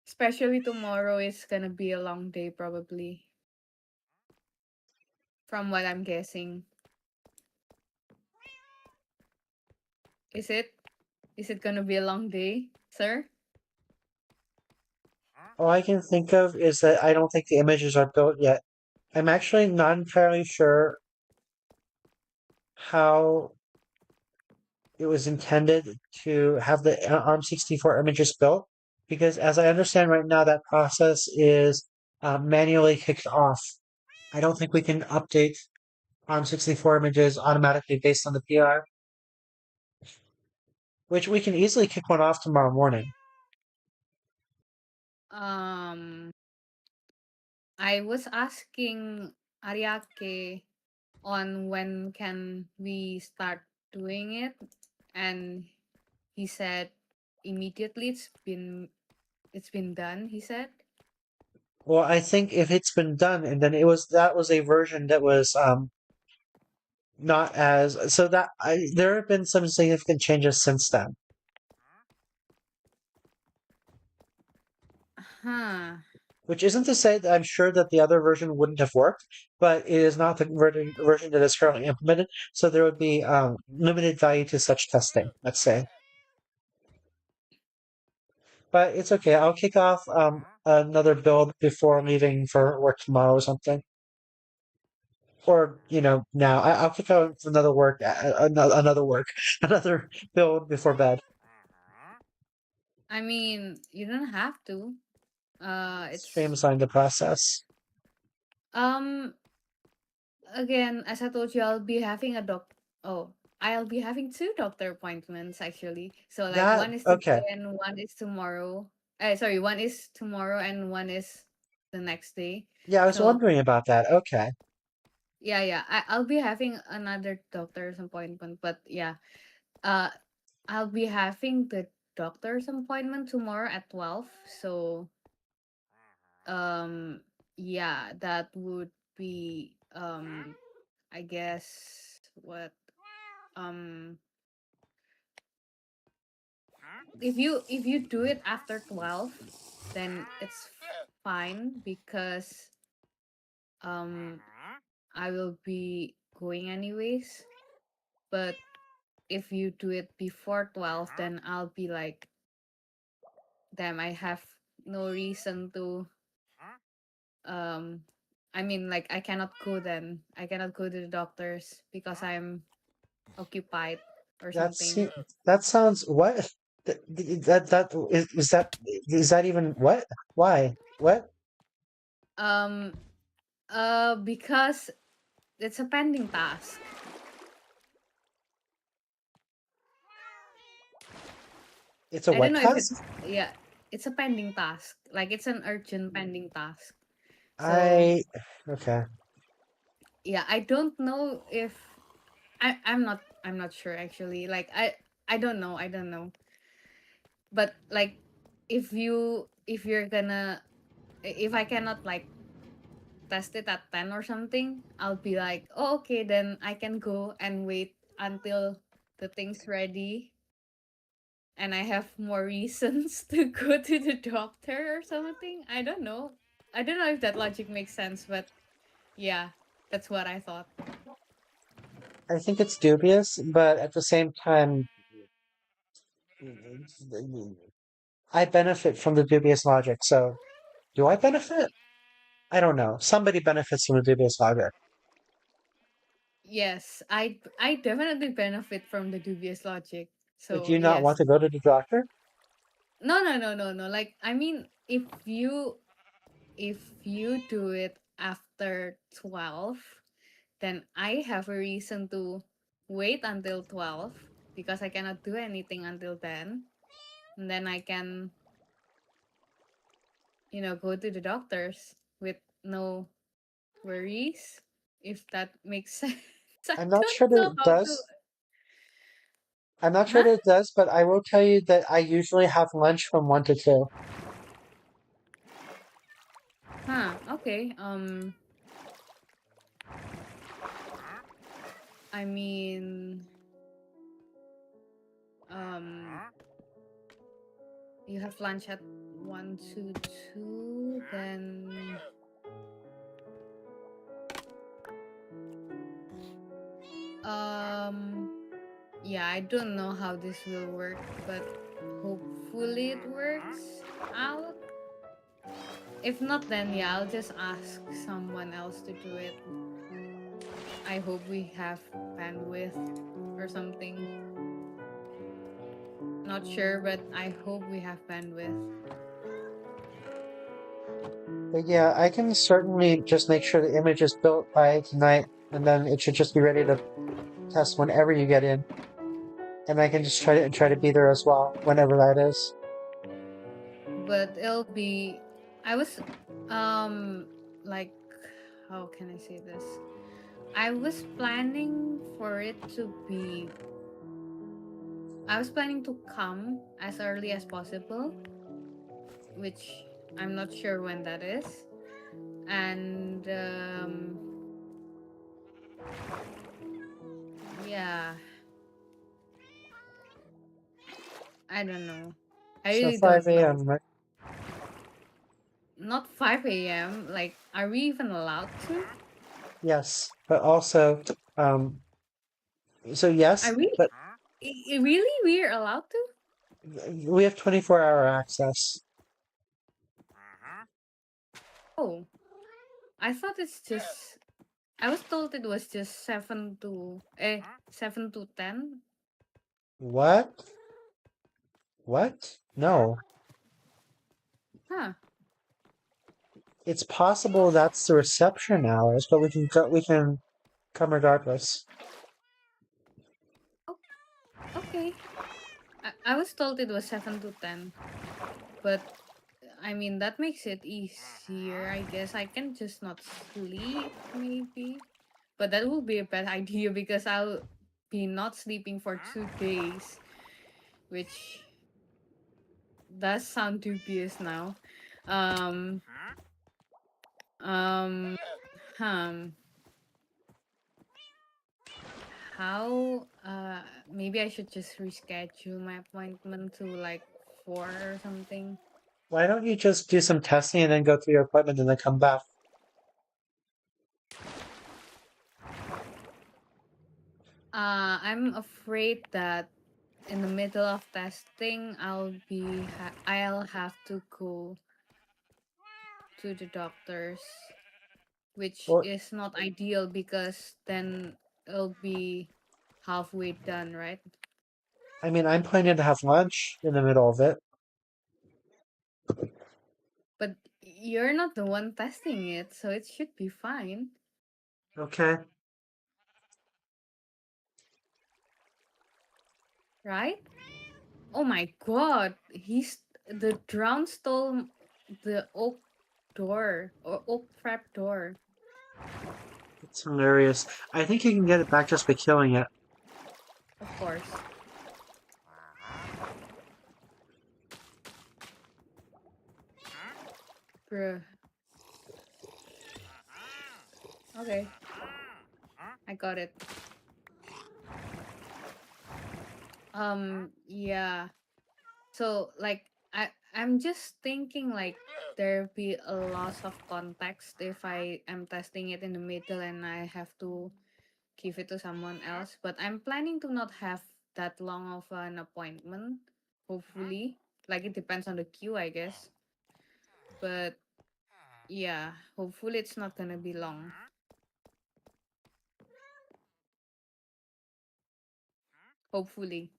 Especially tomorrow is gonna be a long day, probably, from what I'm guessing. Is it? Is it gonna be a long day, sir? All I can think of is that I don't think the images are built yet. I'm actually not entirely sure how it was intended to have the ARM64 images built, because as I understand right now, that process is manually kicked off. I don't think we can update ARM64 images automatically based on the PR, which we can easily kick one off tomorrow morning. Um, I was asking Ariake on when can we start doing it, and he said immediately. It's been done. He said. Well, I think if it's been done, and then that was a version that was not as so that there have been some significant changes since then. Huh. Which isn't to say that I'm sure that the other version wouldn't have worked, but it is not the version that is currently implemented, so there would be limited value to such testing, let's say. But it's okay. I'll kick off another build before leaving for work tomorrow or something. Or, now. I'll kick out another work, another work, another build before bed. I mean, you don't have to. It's Streamline the process. um again, as I told you, I'll be having two doctor appointments actually. So like That, one is okay. today and one is tomorrow. Sorry, one is tomorrow and one is the next day. Yeah, I was So wondering about that. Okay. yeah, yeah. I'll be having another doctor's appointment, but yeah. Uh I'll be having the doctor's appointment tomorrow at 12. So um yeah, that would be I guess what um if you do it after 12, then it's fine because um I will be going anyways. But if you do it before 12, then I'll be like, damn, I have no reason to um I mean, like, I cannot go to the doctors because I'm occupied or That's something. that sounds what? Is that even what? Why? What? um because it's a pending task. It's a I don't what know if task? it's, yeah, it's a pending task. Like, it's an urgent pending task. So I okay. yeah, I don't know if I'm not sure actually. Like I don't know. I don't know. But like if you're gonna if I cannot like test it at 10 or something, I'll be like, "Oh, okay, then I can go and wait until the thing's ready and I have more reasons to go to the doctor or something." I don't know. I don't know if that logic makes sense, but yeah, that's what I thought. I think it's dubious, but at the same time, I benefit from the dubious logic. So, do I benefit? I don't know. Somebody benefits from the dubious logic. Yes, I definitely benefit from the dubious logic. Do So you not want yes. to go to the doctor? No, no, no, no, no. Like I mean, if you do it after 12, then I have a reason to wait until 12 because I cannot do anything until then. And then I can, go to the doctors with no worries, if that makes sense. I I'm not don't sure that know it how to. does. I'm not sure Huh? that it does, but I will tell you that I usually have lunch from 1 to 2. Huh. Okay. I mean, um, you have lunch at 1 to 2, then um, yeah, I don't know how this will work, but hopefully it works out. If not, then yeah, I'll just ask someone else to do it. I hope we have bandwidth or something. Not sure, but I hope we have bandwidth. But yeah, I can certainly just make sure the image is built by tonight, and then it should just be ready to test whenever you get in. And I can just try to be there as well whenever that is. But it'll be. I was, um, like, how can I say this? I was planning for it to be. I was planning to come as early as possible, which I'm not sure when that is. And yeah, I don't know. I So really don't 5 know. a.m. Right? Not 5 a.m. Like, are we even allowed to? Yes, but also, um, so Are yes, we but really we're allowed to? we have 24-hour access. Oh, I thought it's just. I was told it was just 7 to 10. What? What? No. Huh. It's possible that's the reception hours, but we can come regardless. Oh, okay. I was told it was 7 to 10, but I mean that makes it easier. I guess I can just not sleep, maybe. But that would be a bad idea because I'll be not sleeping for 2 days, which does sound dubious now. Um, um, hmm. How, maybe I should just reschedule my appointment to like 4 or something. Why don't you just do some testing and then go through your appointment and then come back? I'm afraid that in the middle of testing, I'll have to go to the doctors, which Well, is not ideal because then it'll be halfway done, right? I mean, I'm planning to have lunch in the middle of it. But you're not the one testing it, so it should be fine, Okay. right? Oh my god, the drown stole the oak. door or oak trap door. It's hilarious. I think you can get it back just by killing it. Of course. Bruh. Okay, I got it. Yeah. So like I'm just thinking like there be a loss of context if I am testing it in the middle and I have to give it to someone else. But I'm planning to not have that long of an appointment. Hopefully, like it depends on the queue, I guess. But yeah, hopefully it's not gonna be long. Hopefully.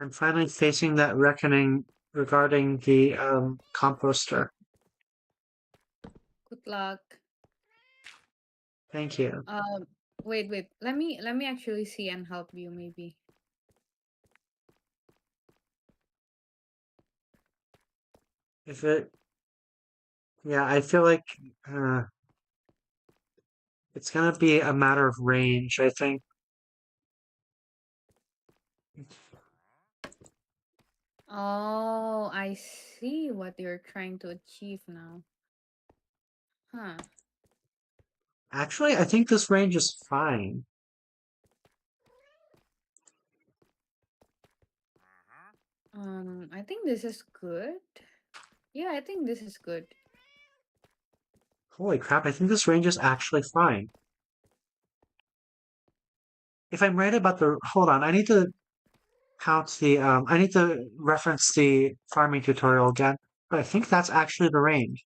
I'm finally facing that reckoning regarding the composter. Good luck. Thank you. Um, wait. Let me actually see and help you maybe. If it, yeah, I feel like uh, it's gonna be a matter of range, I think. Oh, I see what you're trying to achieve now. Huh. Actually, I think this range is fine. I think this is good. Yeah, I think this is good. Holy crap, I think this range is actually fine. If I'm right about the, hold on, I need to count the, I need to reference the farming tutorial again, but I think that's actually the range.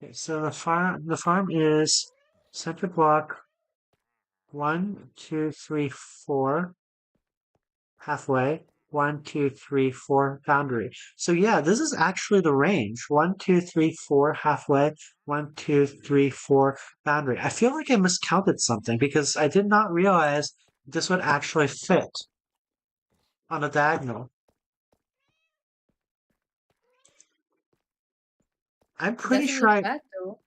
Okay, so the farm is center block 1, 2, 3, 4, halfway, 1, 2, 3, 4, boundary. So yeah, this is actually the range. 1, 2, 3, 4, halfway, 1, 2, 3, 4, boundary. I feel like I miscounted something because I did not realize this would actually fit on a diagonal. I'm It pretty doesn't sure look I bad though.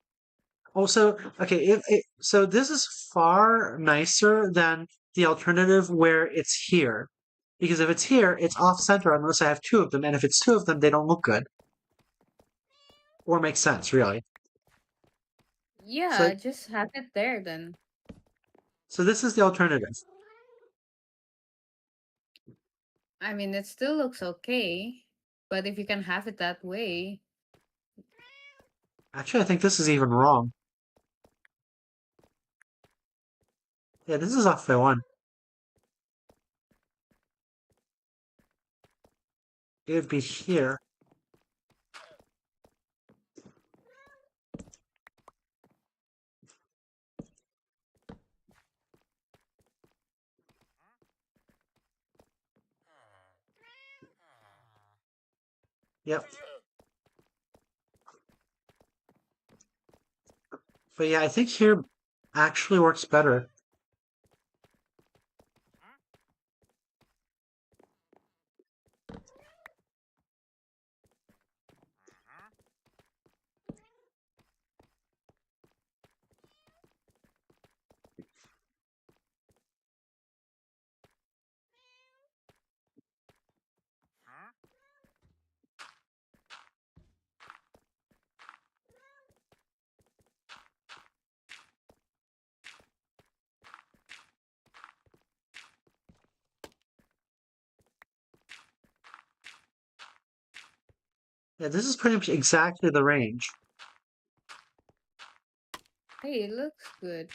also, okay, so this is far nicer than the alternative where it's here. Because if it's here, it's off center unless I have two of them, and if it's two of them, they don't look good or make sense, really. So, Yeah, just have it there then. so this is the alternative. I mean, it still looks okay, but if you can have it that way, Actually, I think this is even wrong. Yeah, this is off by one. It would be here. Yep. But yeah, I think here actually works better. Yeah, this is pretty much exactly the range. hey, it looks good.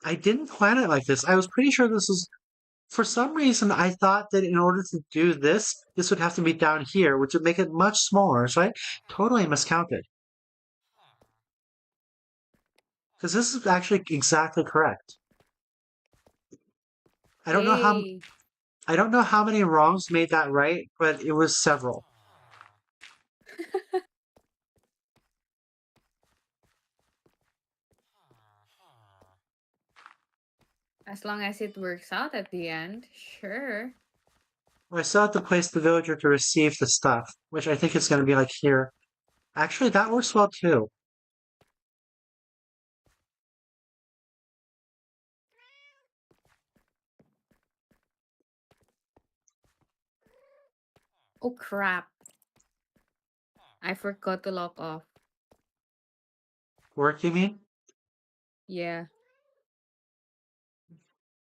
I didn't plan it like this. I was pretty sure this was for some reason, I thought that in order to do this, this would have to be down here, which would make it much smaller. So I totally miscounted. Because this is actually exactly correct. I don't know how Yay. I don't know how many wrongs made that right, but it was several. As long as it works out at the end, sure. I still have to place the villager to receive the stuff, which I think is going to be like here. Actually, that works well too. Oh crap. I forgot to log off. Work, you mean? Yeah.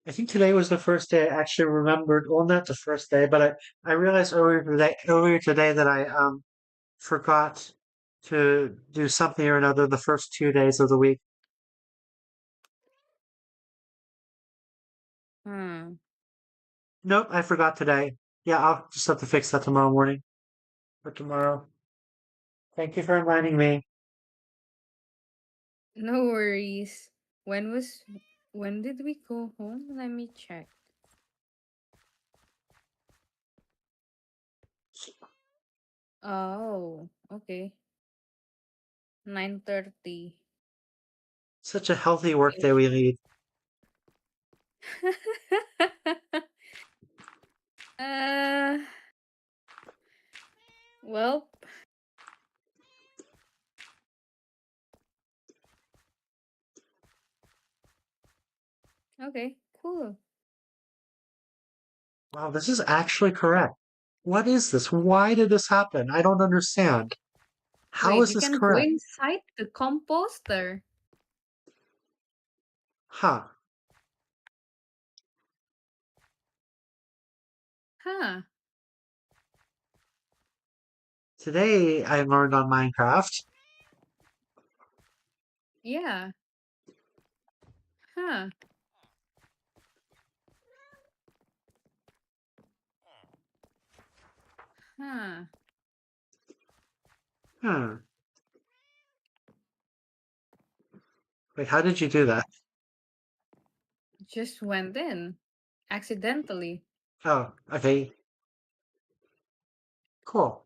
I think today was the first day I actually remembered. Well, not the first day, but I realized earlier today that I forgot to do something or another the first 2 days of the week. Hmm. Nope, I forgot today. Yeah, I'll just have to fix that tomorrow morning or tomorrow. Thank you for reminding me. No worries. When did we go home? Let me check. Oh, okay. 9:30 Such a healthy work day we ish. lead. uh well, okay, cool. Wow, this is actually correct. What is this? Why did this happen? I don't understand. How Wait, is you this can go correct? inside the composter. Huh. Huh. Today I learned on Minecraft. Yeah. Huh. Huh. Hmm. Wait, how did you do that? Just went in accidentally. Oh, okay. Cool.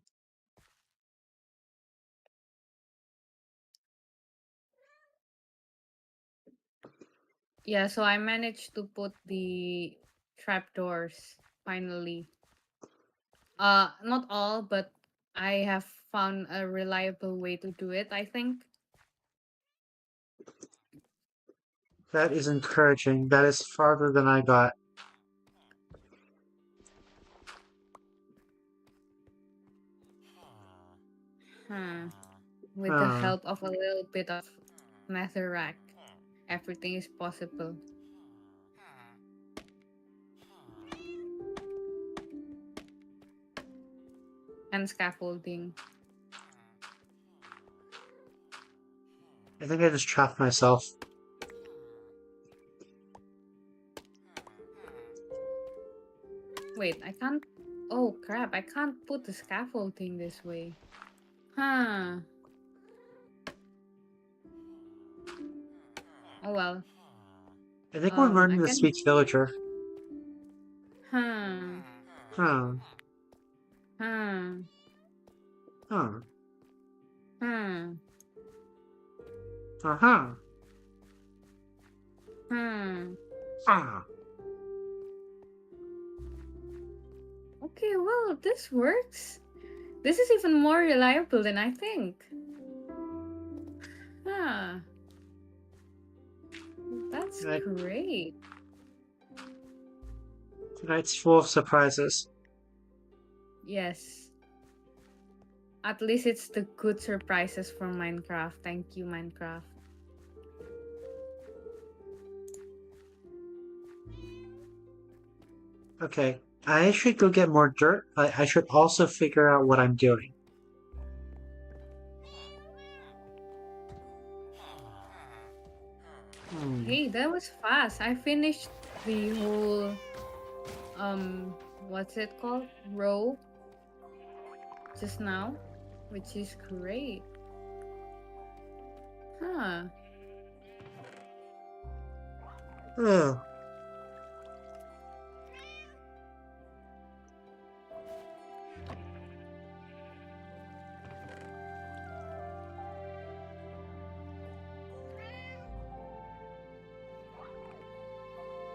Yeah, so I managed to put the trapdoors finally. Not all, but I have found a reliable way to do it, I think. That is encouraging. That is farther than I got. Huh. With the Huh. help of a little bit of netherrack, everything is possible. And scaffolding. I think I just trapped myself. Wait, I can't. Oh crap, I can't put the scaffolding this way. Huh. Oh well. I think we're I learning to can. speak villager. Huh. Huh. Huh. Huh. Huh. Uh-huh. Huh. Ah. Okay, well, this works. This is even more reliable than I think. Huh. That's Tonight, great. tonight's full of surprises. Yes. At least it's the good surprises from Minecraft. Thank you, Minecraft. Okay. I should go get more dirt, but I should also figure out what I'm doing. Hmm. Hey, that was fast. I finished the whole what's it called? Row just now, which is great. Huh. Ugh.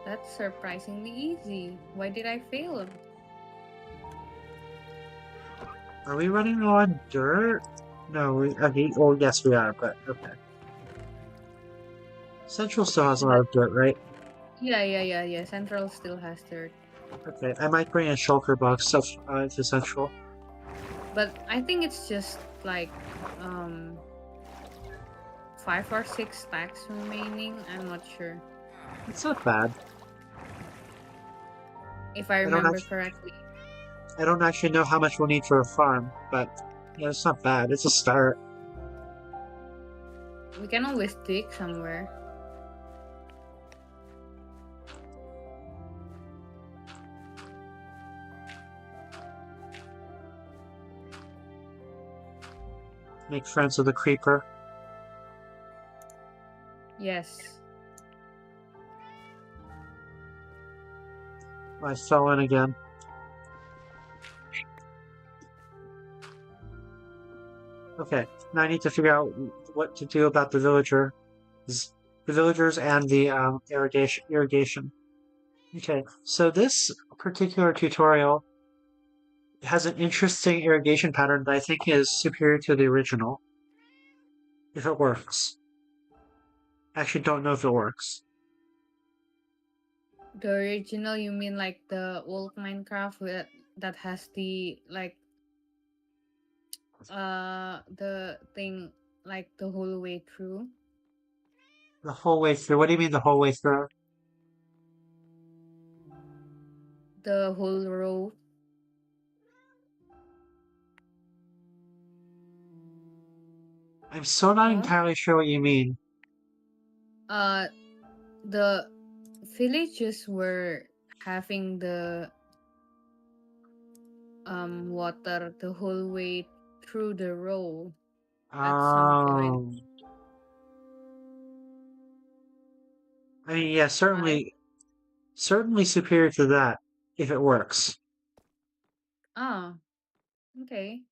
That's surprisingly easy. Why did I fail? Are we running on dirt? No, okay, oh yes we are, but okay. Central still has a lot But of dirt, right? yeah. Central still has dirt. Okay, I might bring a shulker box stuff to Central. But I think it's just like um 5 or 6 stacks remaining. I'm not sure It's not bad. if I I don't remember actually, correctly. I don't actually know how much we'll need for a farm, but yeah, it's not bad. It's a start. We can always dig somewhere. Make friends with the creeper. Yes. I fell in again. Okay, now I need to figure out what to do about the villagers and the irrigation. Okay, so this particular tutorial has an interesting irrigation pattern that I think is superior to the original, if it works. I actually don't know if it works. The original, you mean like the old Minecraft that has the like the thing like the whole way through? The whole way through. What do you mean the whole way through? The whole row. I'm still not What? entirely sure what you mean. Uh the villages were having the water the whole way through the row at some point, Oh, I mean, yeah, right? certainly superior to that, if it works. Ah, okay.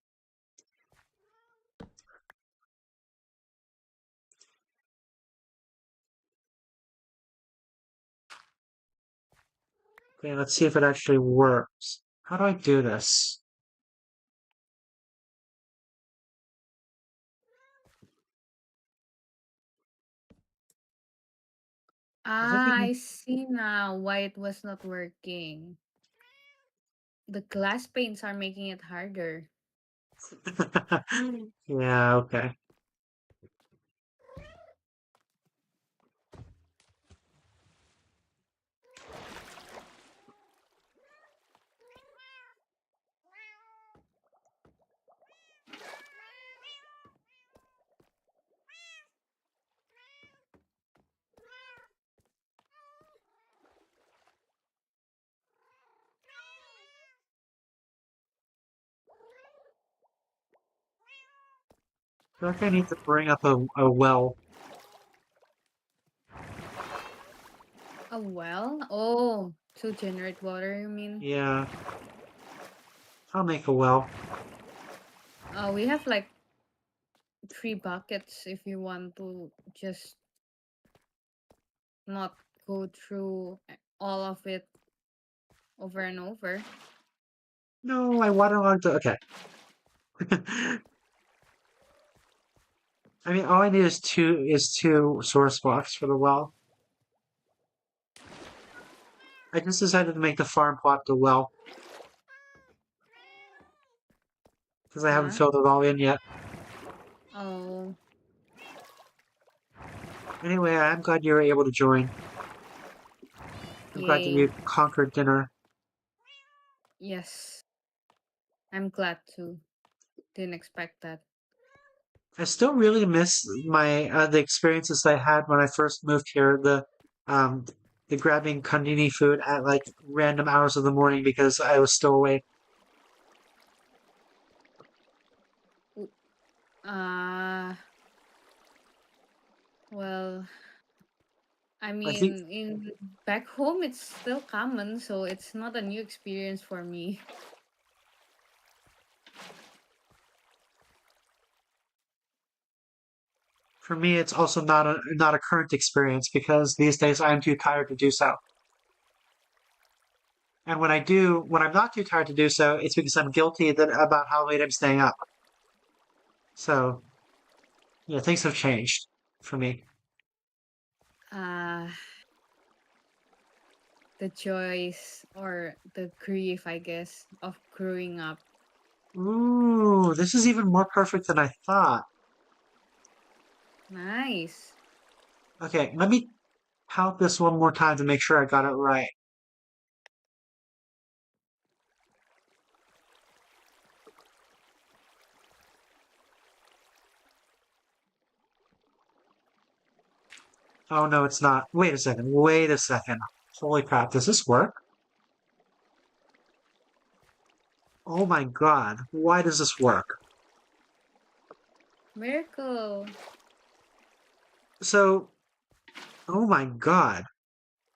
Okay, let's see if it actually works. How do I do this? I think Ah, I see now why it was not working. The glass paints are making it harder. yeah, okay. I feel like I need to bring up a well. A well? Oh, to generate water, you mean? Yeah, I'll make a well. We have like 3 buckets if you want to just not go through all of it over and over. No, I waterlogged the. Okay. I mean, all I need is two source blocks for the well. I just decided to make the farm plot the well because I haven't Huh? filled it all in yet. Oh, Anyway, I'm glad you were able to join. I'm glad that yay. you conquered dinner. Yes, I'm glad to. Didn't expect that. I still really miss my the experiences I had when I first moved here. Um the grabbing kundini food at like random hours of the morning because I was still awake. W- Uh, well, I I think mean, in back home, it's still common, so it's not a new experience for me. for me, it's also not a current experience because these days I'm too tired to do so. And when I'm not too tired to do so, it's because I'm guilty about how late I'm staying up. So yeah, things have changed for me. Uh, the joys or the grief, I guess, of growing up. Ooh, this is even more perfect than I thought. Nice. Okay, let me count this one more time to make sure I got it right. Oh no, it's not. Wait a second. Wait a second. Holy crap, does this work? Oh my god, why does this work? Miracle. So, oh my god.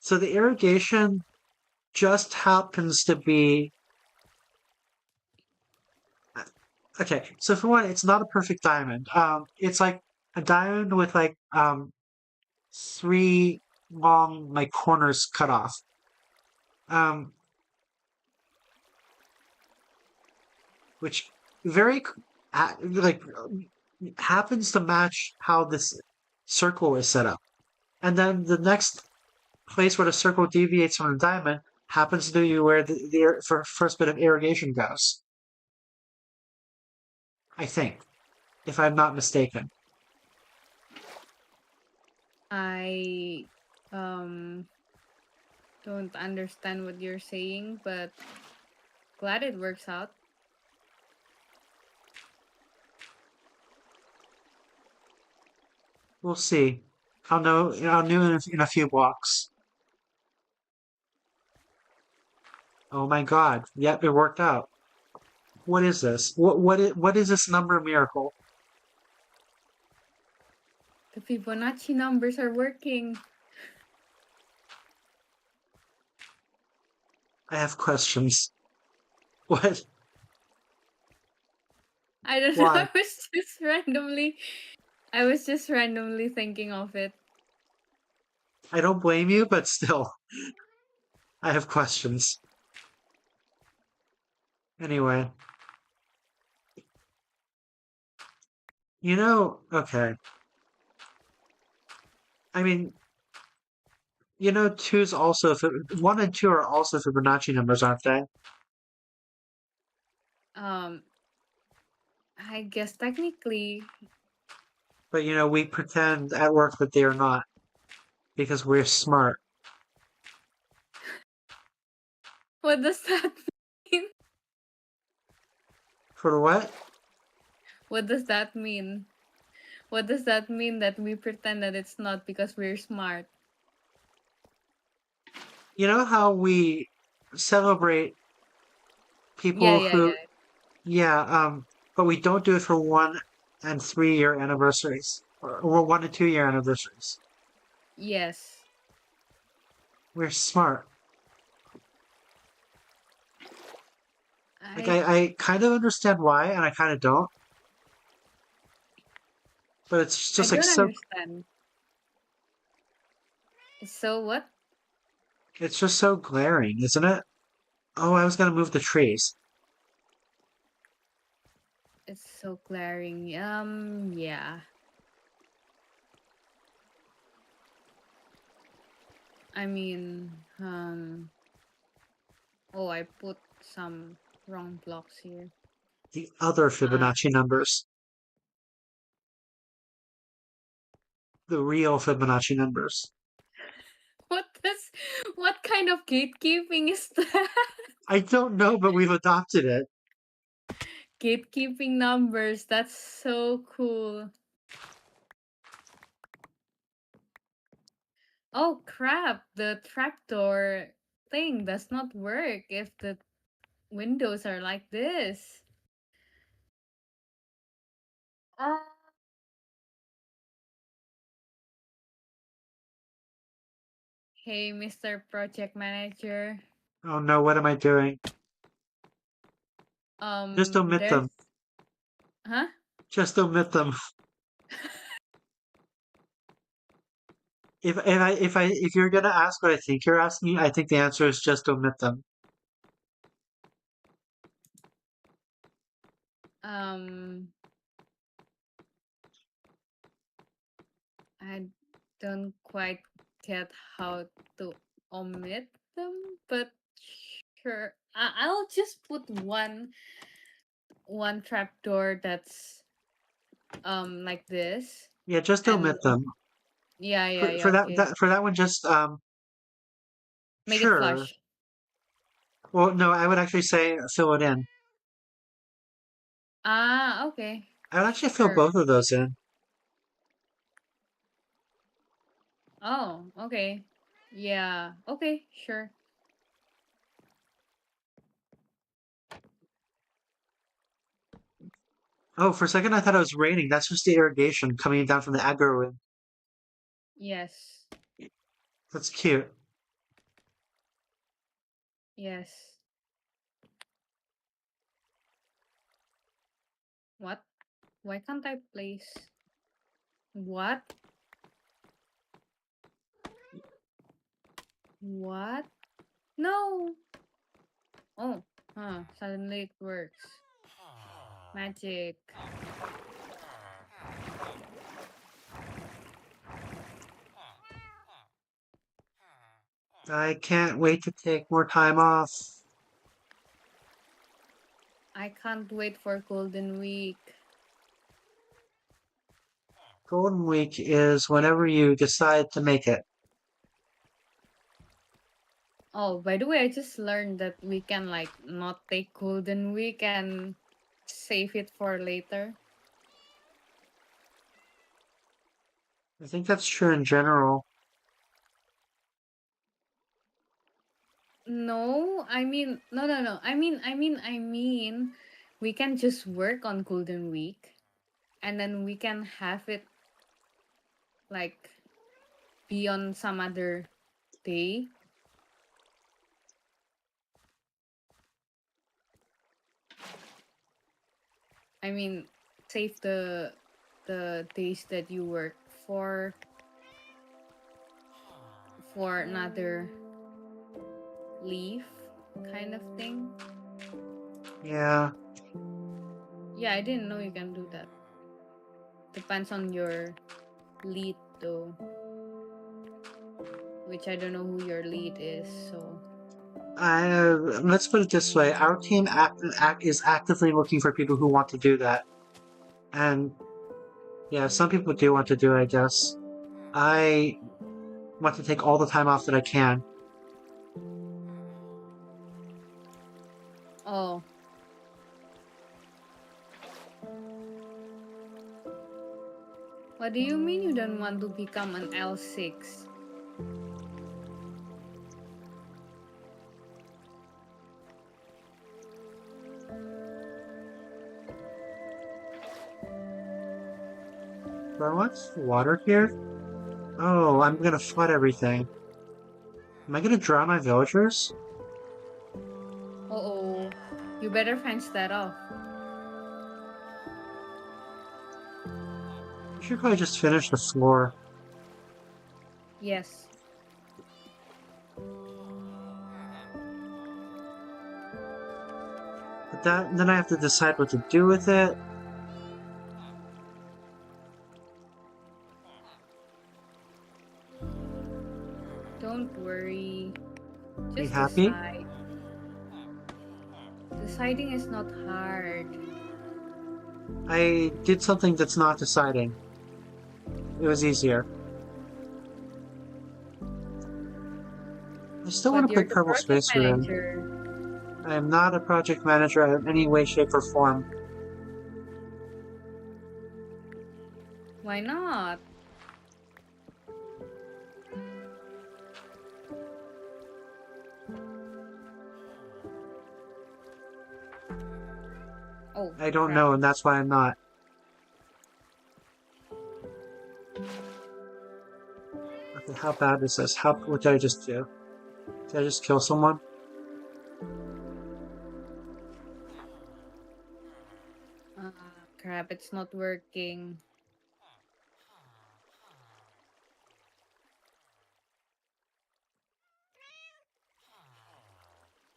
So the irrigation just happens to be okay. So for one, it's not a perfect diamond. It's like a diamond with like three long like corners cut off. Um, which very like happens to match how this circle is set up. And then the next place where the circle deviates from the diamond happens to be where the first bit of irrigation goes. I think, if I'm not mistaken. I um don't understand what you're saying, but glad it works out. We'll see. I'll know. I'll know in a few blocks. Oh my god! Yep, it worked out. What is this? What is this number miracle? The Fibonacci numbers are working. I have questions. What? I don't know. Why? I was just randomly thinking of it. I don't blame you, but still, I have questions. Anyway, okay. I mean, two's also one and two are also Fibonacci numbers, aren't they? Um, I guess technically, But we pretend at work that they are not because we're smart. what does that mean? For what? What does that mean? What does that mean that we pretend that it's not because we're smart? You know how we celebrate Yeah, people yeah, who, yeah. yeah, but we don't do it for 1 and 3 year anniversaries or 1 and 2 year anniversaries. Yes. We're smart. Like I I kind of understand why, and I kind of don't. But it's I just like don't so. understand. So what? It's just so glaring, isn't it? Oh, I was gonna move the trees. It's so glaring. Yeah. I mean, oh, I put some wrong blocks here. The other Uh, Fibonacci numbers, the real Fibonacci numbers. what this? What kind of gatekeeping is that? I don't know, but we've adopted it. Gatekeeping numbers. That's so cool. Oh crap! The trapdoor thing does not work if the windows are like this. Ah, Hey, Mr. Project Manager. Oh no, what am I doing? Just omit There's them. huh? Just omit them. If you're gonna ask what I think you're asking, I think the answer is just omit them. Um, I don't quite get how to omit them, but sure. I'll just put one trapdoor that's like this, Yeah, just and omit them. yeah, yeah, For yeah. for that, Okay, that for that one, just make it sure. flush. Well, no, I would actually say fill it in. Ah, okay, I would actually fill sure. both of those in. Oh, okay. Yeah, okay, sure. Oh, for a second I thought it was raining. That's just the irrigation coming down from the aggro wind. Yes, That's cute. yes. What? Why can't I place? What? What? No. Oh, suddenly it works. Magic. I can't wait to take more time off. I can't wait for Golden Week. Golden Week is whenever you decide to make it. Oh, by the way, I just learned that we can like not take Golden Week and save it for later. I think that's true in general. No, I mean, no, no, no. I mean, we can just work on Golden Week and then we can have it like be on some other day. I mean, save the days that you work for for another leave kind of thing. Yeah, Yeah, I didn't know you can do that. Depends on your lead though, which I don't know who your lead is. So let's put it this way: our team is actively looking for people who want to do that, and yeah, some people do want to do it. I guess I want to take all the time off that I can. oh, what do you mean you don't want to become an L6? Do I want water here? Oh, I'm gonna flood everything. Am I gonna drown my villagers? Oh, you better fence that off. We should probably just finish the floor. Yes. But then I have to decide what to do with it. Don't worry. Are you Just happy? decide. Deciding is not hard. I did something that's not deciding. It was easier. I still want But to you're put the purple project spacer in. manager. I am not a project manager in any way, shape, or form. Why not? Oh, I don't crap. know, and that's why I'm not. Okay, how bad is this? What did I just do? Did I just kill someone? Crap, it's not working.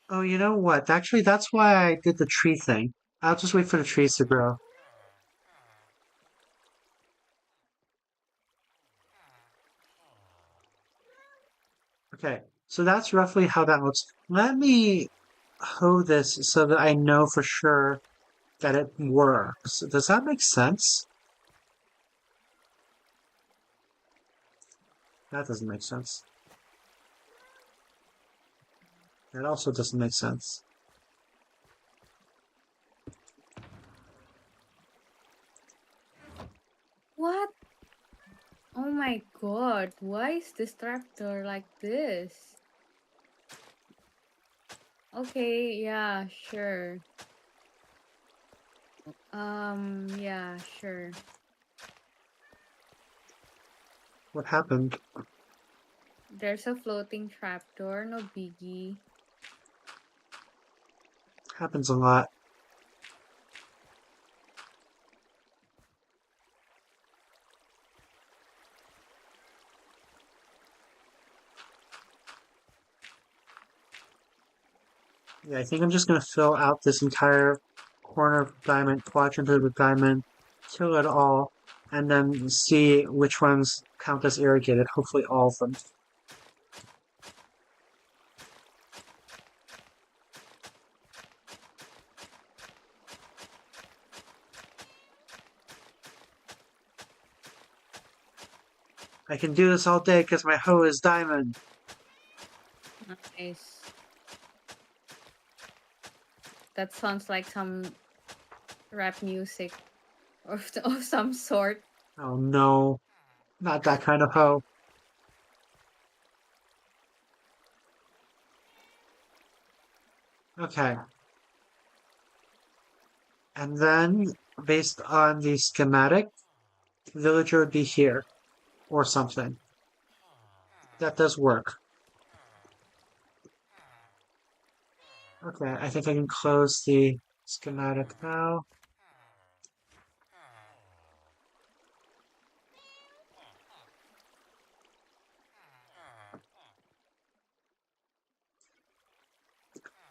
Oh, you know what? Actually, that's why I did the tree thing. I'll just wait for the trees to grow. Okay, so that's roughly how that looks. Let me hoe this so that I know for sure that it works. Does that make sense? That doesn't make sense. That also doesn't make sense. What? Oh my god, why is this tractor like this? Okay, yeah, sure. Yeah, sure. What happened? There's a floating trapdoor, no biggie. Happens a lot. Yeah, I think I'm just gonna fill out this entire corner of diamond, quadrant of the diamond, kill it all, and then see which ones count as irrigated. Hopefully all of them. I can do this all day because my hoe is diamond. Nice. That sounds like some rap music of some sort. Oh no, not that kind of hoe. Okay. And then, based on the schematic, villager would be here, or something. That does work. Okay, I think I can close the schematic now.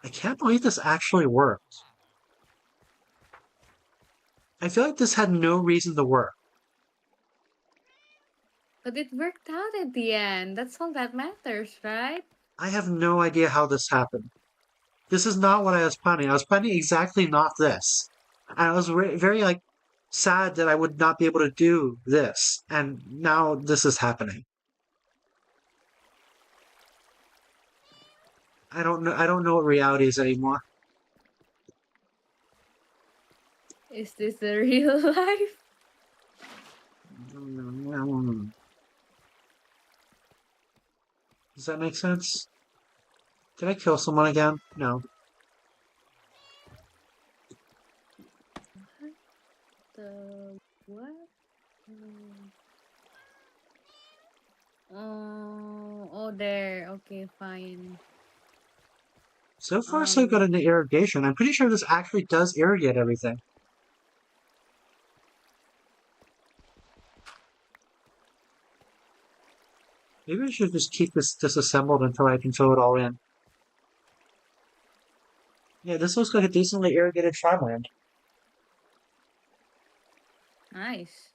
I can't believe this actually worked. I feel like this had no reason to work. But it worked out at the end. That's all that matters, right? I have no idea how this happened. This is not what I was planning. I was planning exactly not this. And I was very, like, sad that I would not be able to do this. And now this is happening. I don't know what reality is anymore. Is this the real life? Does that make sense? Did I kill someone again? No. The what? Oh, there. Okay, fine. So far, so good in the irrigation. I'm pretty sure this actually does irrigate everything. Maybe I should just keep this disassembled until I can fill it all in. Yeah, this looks like a decently irrigated farmland. Nice.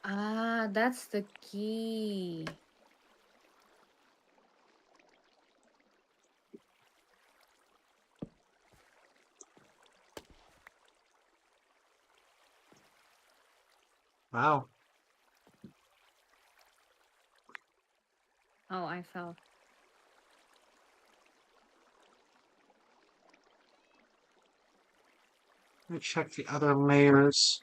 Ah, that's the key. Wow. Oh, I fell. Let me check the other layers.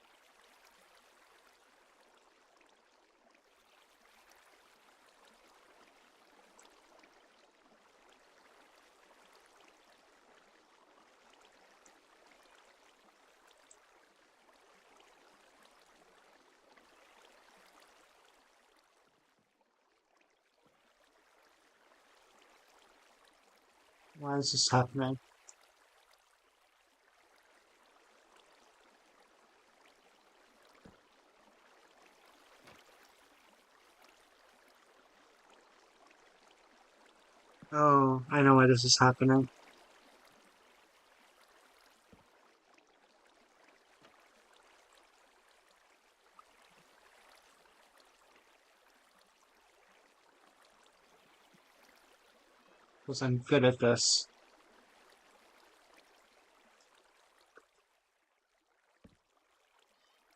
Why is this happening? Oh, I know why this is happening. Because I'm good at this.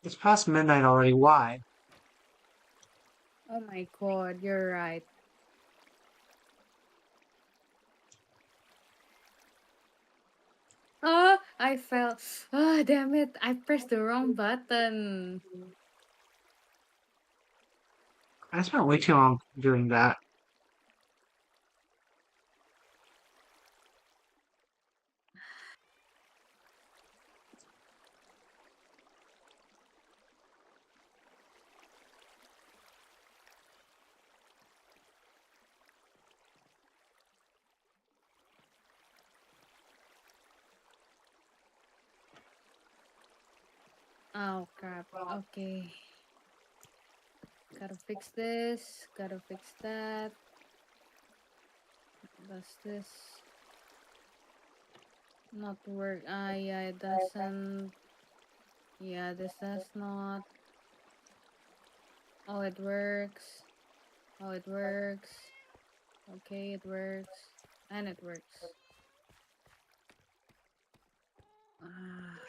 It's past midnight already. Why? Oh my god, you're right. Oh, I fell. Oh, damn it. I pressed the wrong button. I spent way too long doing that. Oh, crap. Okay. Gotta fix this. Gotta fix that. Does this not work? Ah, yeah, it doesn't. Yeah, this does not. Oh, it works. Oh, it works. Okay, it works. And it works. Ah.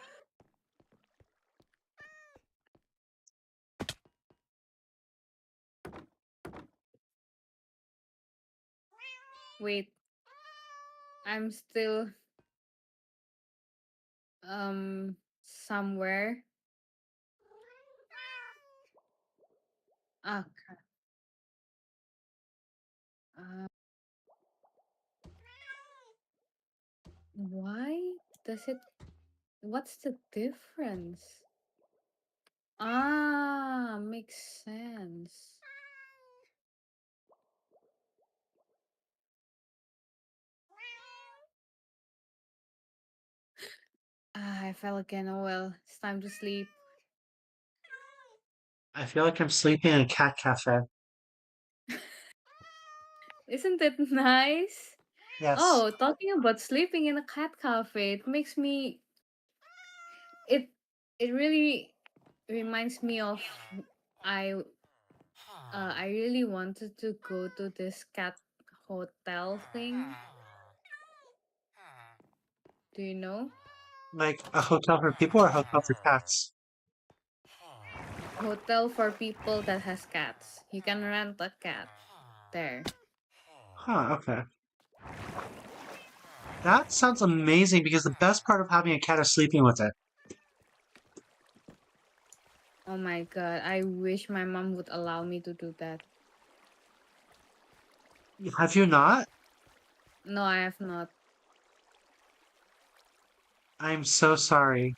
Wait, I'm still somewhere. Ah, crap. Uh, why does it? What's the difference? Ah, makes sense. Ah, I fell again. Oh well, it's time to sleep. I feel like I'm sleeping in a cat cafe. Isn't it nice? Yes, Oh, talking about sleeping in a cat cafe, it makes me it it really reminds me of I I really wanted to go to this cat hotel thing. Do you know? like a hotel for people or a hotel for cats. Hotel for people that has cats. You can rent a cat there. Huh, okay. That sounds amazing because the best part of having a cat is sleeping with it. Oh my god, I wish my mom would allow me to do that. Have you not? No, I have not. I'm so sorry.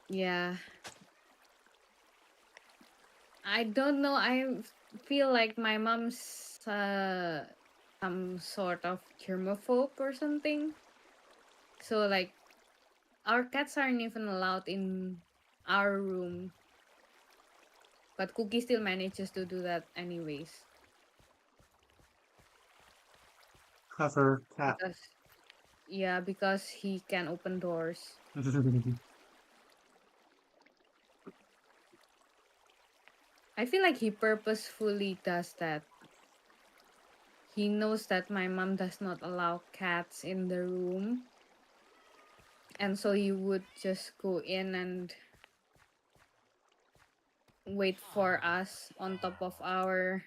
Yeah. I don't know. Feel like my mom's some sort of germaphobe or something. So like our cats aren't even allowed in our room, but Cookie still manages to do that anyways Clever cat. because yeah, because he can open doors. I feel like he purposefully does that. He knows that my mom does not allow cats in the room, and so he would just go in and wait for us on top of our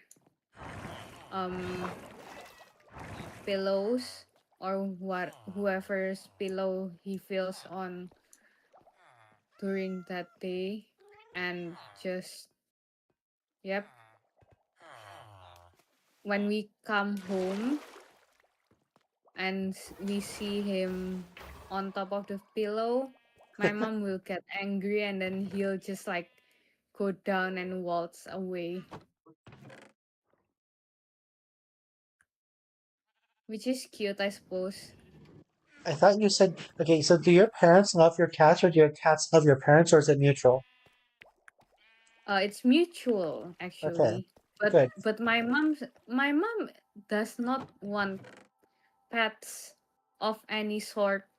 um pillows or what whoever's pillow he feels on during that day, and just yep, when we come home and we see him on top of the pillow, my mom will get angry and then he'll just like go down and waltz away. which is cute, I suppose. I thought you said okay. So do your parents love your cats, or do your cats love your parents, or is it mutual? It's mutual Okay, actually, but good. my mom does not want pets of any sort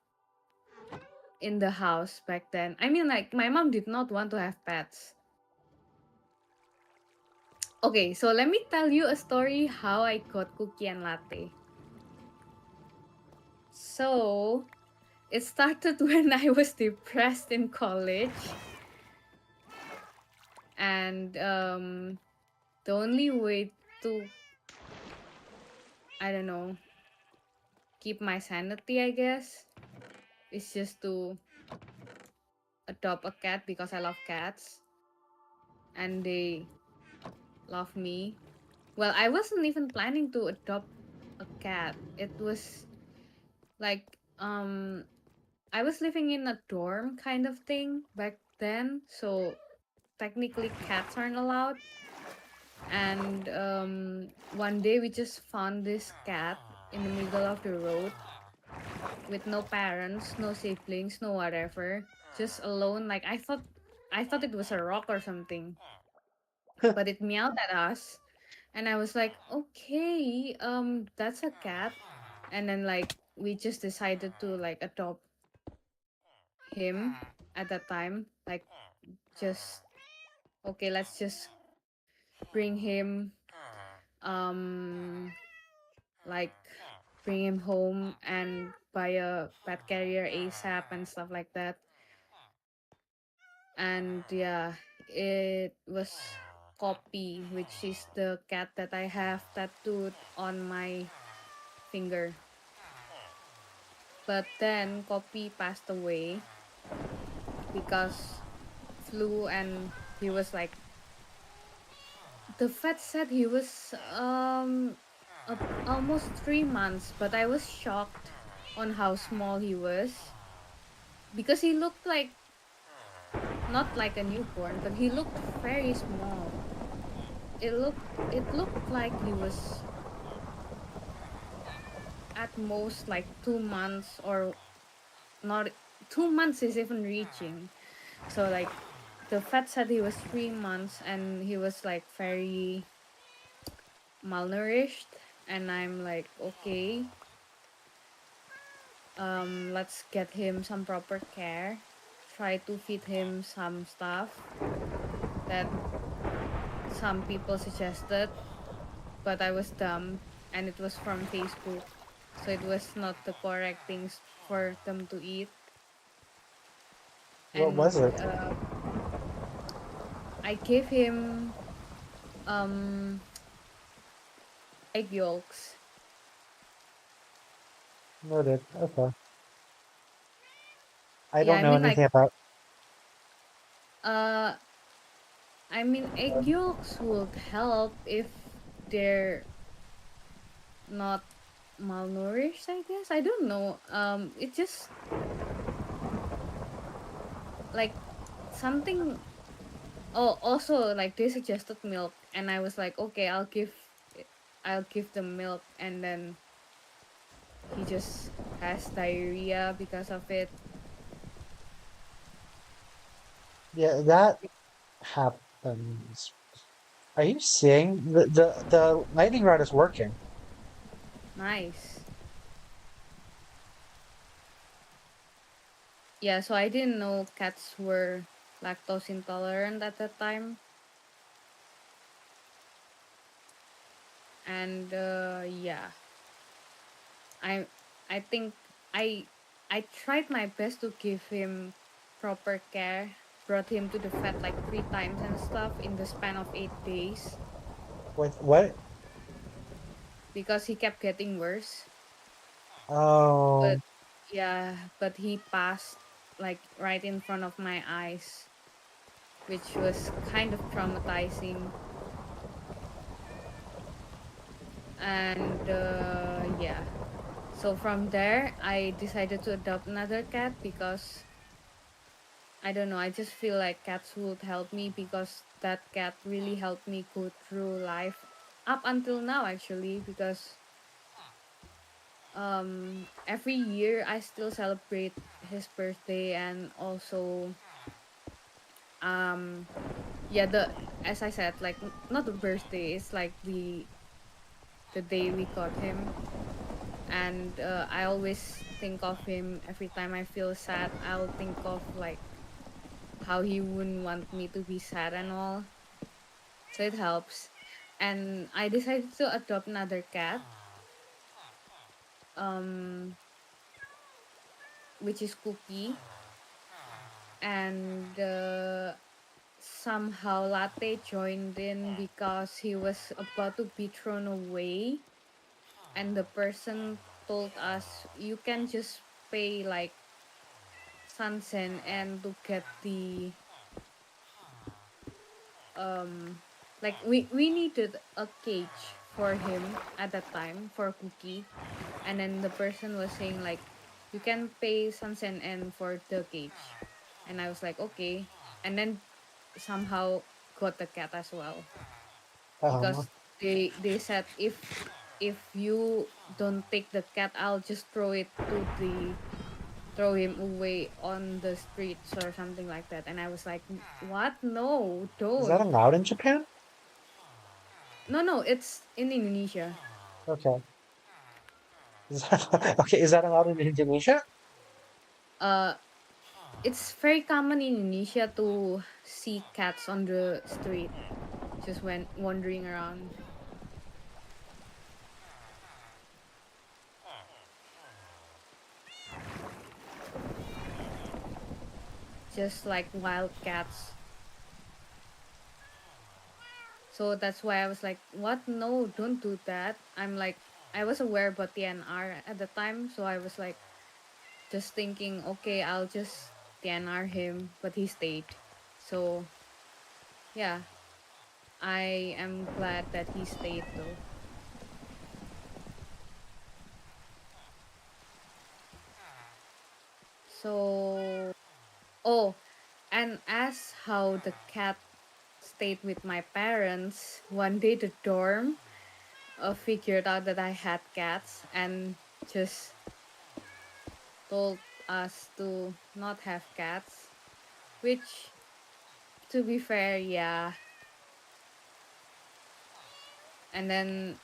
in the house back then. I mean, like my mom did not want to have pets. Okay, so let me tell you a story how I got cookie and latte. So it started when I was depressed in college, and the only way to, I don't know, keep my sanity, I guess, is just to adopt a cat because I love cats and they love me. Well, I wasn't even planning to adopt a cat. It was like I was living in a dorm kind of thing back then, so technically cats aren't allowed. And one day we just found this cat in the middle of the road with no parents, no siblings, no whatever, just alone. Like I thought it was a rock or something, but it meowed at us, and I was like, okay, that's a cat. And then like we just decided to like adopt him at that time. Like just okay, let's just bring him, um like bring him home and buy a pet carrier ASAP and stuff like that. And yeah, it was Copy, which is the cat that I have tattooed on my finger. But then Copy passed away because flu, and he was like, the vet said he was almost 3 months, but I was shocked on how small he was because he looked like not like a newborn, but he looked very small. It looked like he was at most like 2 months, or not. 2 months is even reaching. So like the vet said he was 3 months and he was like very malnourished, and I'm like, okay, let's get him some proper care. Try to feed him some stuff that some people suggested, but I was dumb and it was from Facebook. So it was not the correct things for them to eat. What was And it? I gave him um, egg yolks. Noted. Okay. I Yeah, don't know anything about. uh, egg yolks would help if they're not malnourished, I guess. I don't know. It just like something. Oh, also like they suggested milk, and I was like, okay, I'll give them milk, and then he just has diarrhea because of it. Yeah, that happens. Are you seeing the lightning rod is working? Nice. Yeah, so I didn't know cats were lactose intolerant at that time, and yeah, I I think I I tried my best to give him proper care. Brought him to the vet like 3 times and stuff in the span of 8 days What? because he kept getting worse. But Oh, but he passed like right in front of my eyes, which was kind of traumatizing. And yeah, so from there I decided to adopt another cat because I don't know, I just feel like cats would help me because that cat really helped me go through life up until now actually, because every year I still celebrate his birthday, and also um yeah, the as I said, like not the birthday, it's like the day we got him. And I always think of him every time I feel sad. I'll think of like how he wouldn't want me to be sad and all. So it helps. And I decided to adopt another cat, um, which is Cookie. And somehow Latte joined in because he was about to be thrown away. And the person told us, you can just pay like Sansen and to get the like we needed a cage for him at that time for Cookie. And then the person was saying like, you can pay Sansen and for the cage. And I was like, okay. And then somehow got the cat as well, Um, because they said, if you don't take the cat, I'll just throw him away on the streets or something like that. And I was like, what? No, is that don't. allowed in Japan? No, no, it's in Indonesia. Okay. Okay, is that allowed in Indonesia? uh it's very common in Indonesia to see cats on the street, just when wandering around, just like wild cats. So that's why I was like, what? No, don't do that. I'm like, I was aware about the NR at the time, so I was like, just thinking, okay, I'll just TNR him, but he stayed. So yeah, I am glad that he stayed though. So, oh, and as how the cat stayed with my parents, one day the dorm figured out that I had cats and just told us to not have cats, which, to be fair, yeah. And then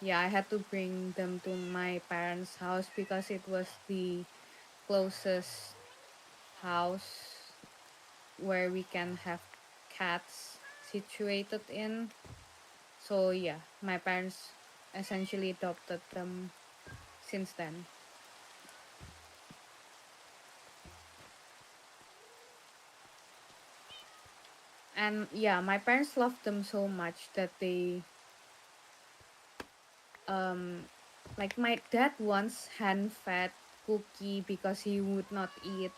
yeah, I had to bring them to my parents' house because it was the closest house where we can have cats situated in. So yeah, my parents essentially adopted them since then. And yeah, my parents loved them so much that they um like my dad once hand fed Cookie because he would not eat,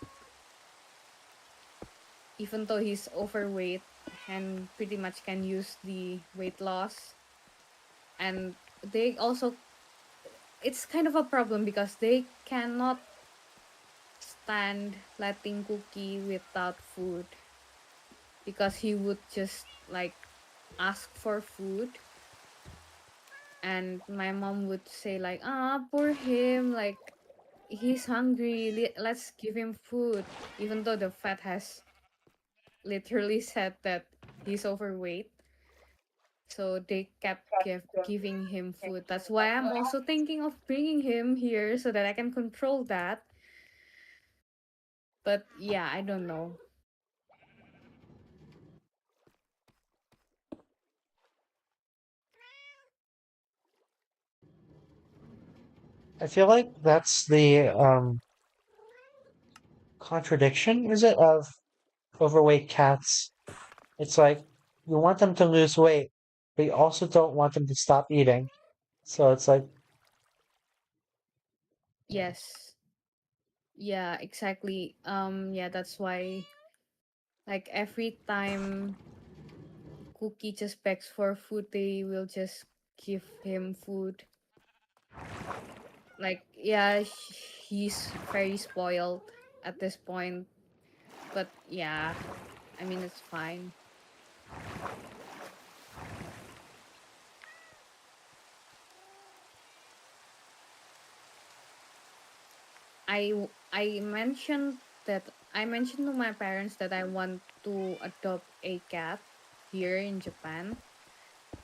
even though he's overweight and pretty much can use the weight loss. And they also, it's kind of a problem because they cannot stand letting Cookie without food, because he would just like ask for food. And my mom would say like, ah, poor him, like he's hungry, let's give him food, even though the vet has literally said that he's overweight. So they kept giving him food. That's why I'm also thinking of bringing him here so that I can control that. But yeah, I don't know. I feel like that's the contradiction, is it, of overweight cats? It's like you want them to lose weight, but you also don't want them to stop eating. So it's like, Yes. Yeah, exactly. Yeah, that's why like every time Cookie just begs for food, they will just give him food. Like yeah, he's very spoiled at this point. But yeah, I mean it's fine. I mentioned that I mentioned to my parents that I want to adopt a cat here in Japan,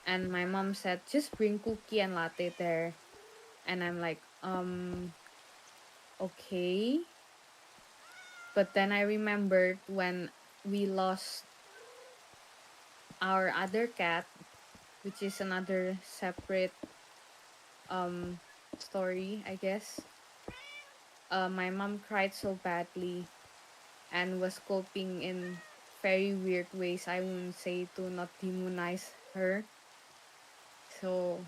and my mom said just bring cookie and latte there, and I'm like, okay. But then I remembered when we lost our other cat, which is another separate um story, I guess. My mom cried so badly and was coping in very weird ways. I wouldn't say to not demonize her. So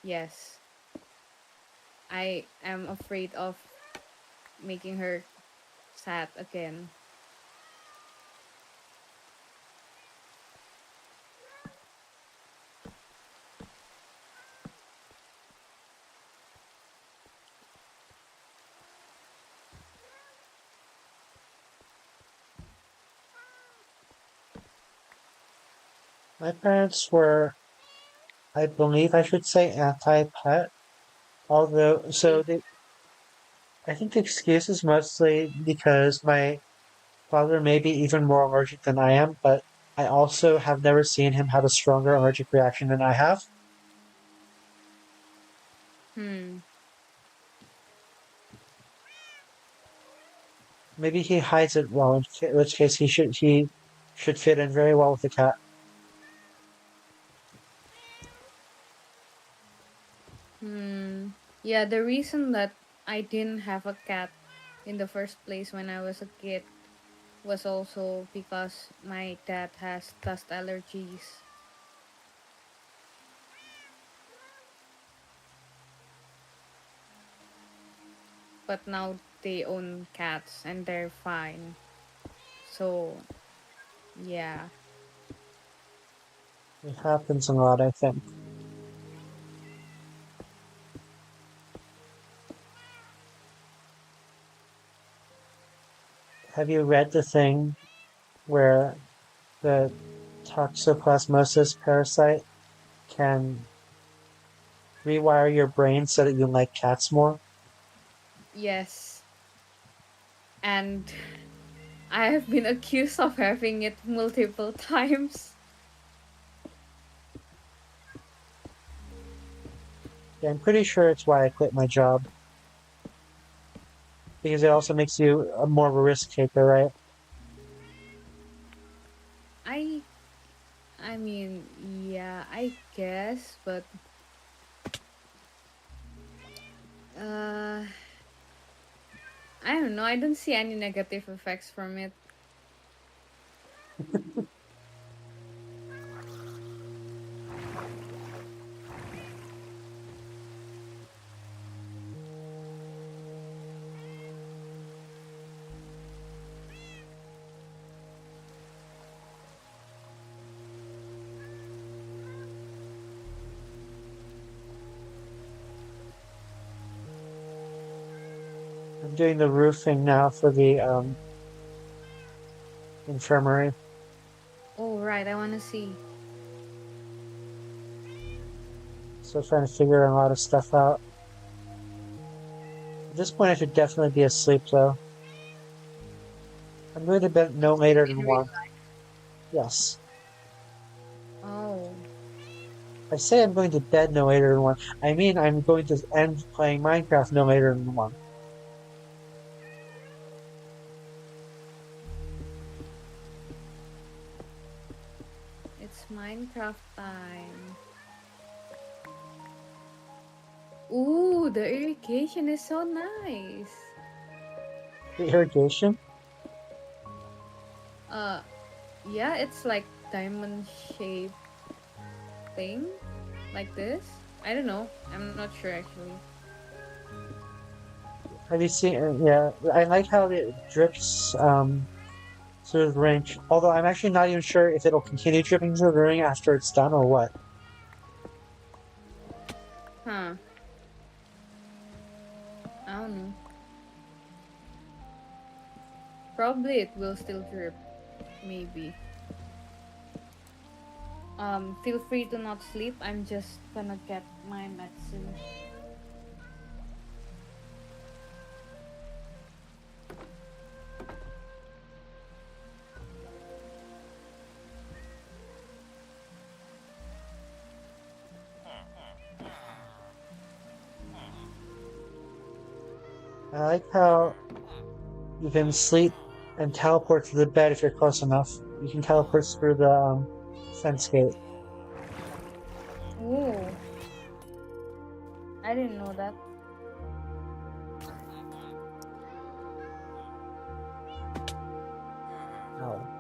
yes, I am afraid of making her sad again. My parents were, I believe I should say, anti-pet. Although, Really? I think the excuse is mostly because my father may be even more allergic than I am, but I also have never seen him have a stronger allergic reaction than I have. Hmm. Maybe he hides it well, in which case he should fit in very well with the cat. Hmm. Yeah, the reason that I didn't have a cat in the first place when I was a kid was also because my dad has dust allergies. But now they own cats and they're fine. So, yeah. It happens a lot, I think. Have you read the thing where the toxoplasmosis parasite can rewire your brain so that you like cats more? Yes. And I have been accused of having it multiple times. Yeah, I'm pretty sure it's why I quit my job because it also makes you a more of a risk taker, right? I I mean, yeah, I guess, but uh I don't know. I don't see any negative effects from it. I'm doing the roofing now for the infirmary, Oh, right. I want to see. so trying to figure a lot of stuff out. At this point, I should definitely be asleep, though. I'm going to bed no later than In real 1. Yes. Oh, I say I'm going to bed no later than 1. I mean, I'm going to end playing Minecraft no later than 1. it's Minecraft time. Ooh, the irrigation is so nice. The irrigation? Uh, yeah, it's like diamond shaped thing, like this. I don't know. I'm not sure actually. Have you seen? Yeah, I like how it drips through the ring. Although I'm actually not even sure if it'll continue dripping through the ring after it's done or what. Huh? I don't know. Probably it will still drip. Maybe. Feel free to not sleep. I'm just gonna get my medicine. I like how you can sleep and teleport to the bed if you're close enough. You can teleport through the fence gate. Ooh, I didn't know that. Oh.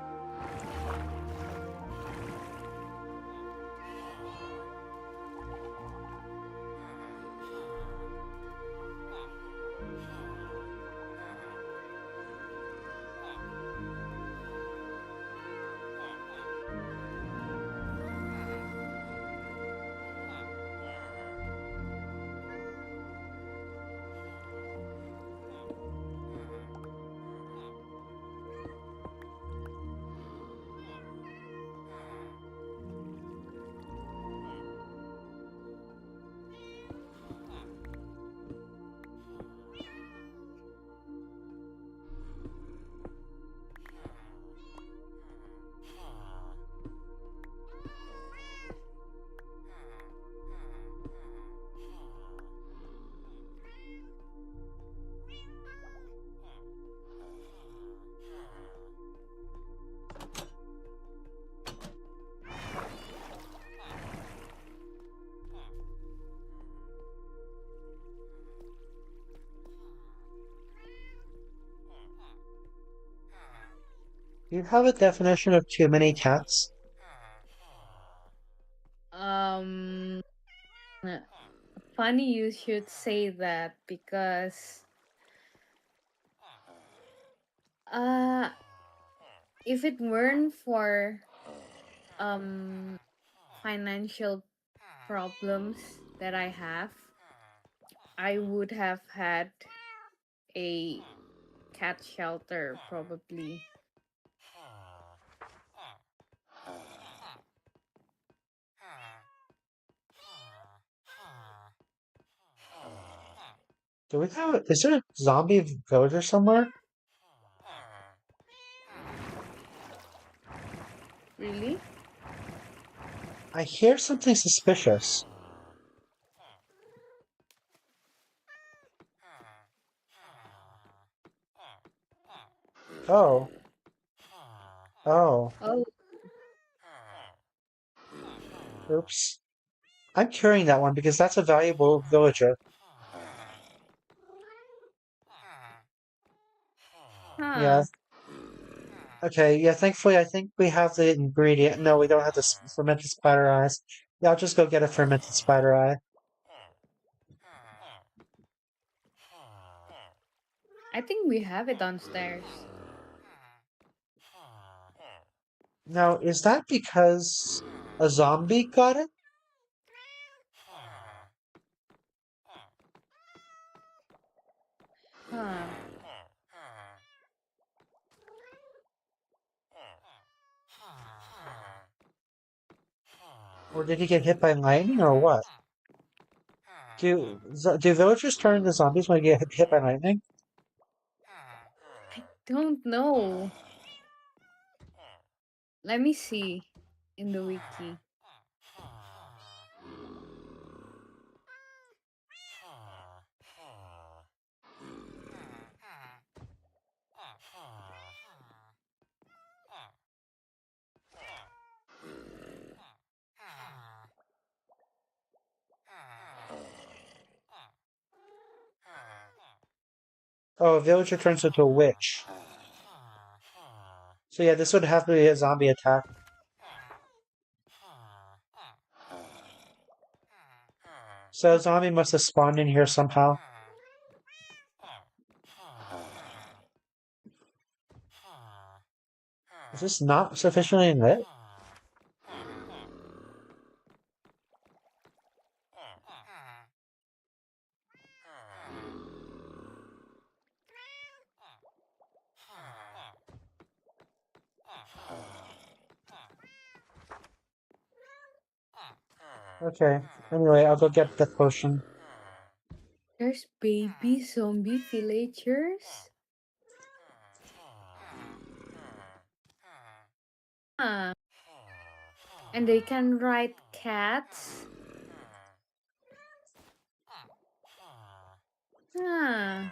Do you have a definition of too many cats? Um, uh, Funny you should say that because uh, if it weren't for um financial problems that I have, I would have had a cat shelter probably. Do we have? Is there a zombie villager somewhere? Really? I hear something suspicious. Oh, oh, Oh, oops. I'm curing that one because that's a valuable villager. Yeah. huh. Okay. Yeah. Thankfully, I think we have the ingredient. No, we don't have the fermented spider eyes. Yeah, I'll just go get a fermented spider eye. I think we have it downstairs. Now, is that because a zombie got it? Huh. Or did he get hit by lightning or what? Do villagers turn into zombies when they get hit by lightning? I don't know. Let me see in the wiki. Oh, a villager turns into a witch. So yeah, this would have to be a zombie attack. So a zombie must have spawned in here somehow. Is this not sufficiently lit? Okay. Anyway, I'll go get the potion. There's baby zombie villagers? Huh. And they can ride cats? Huh.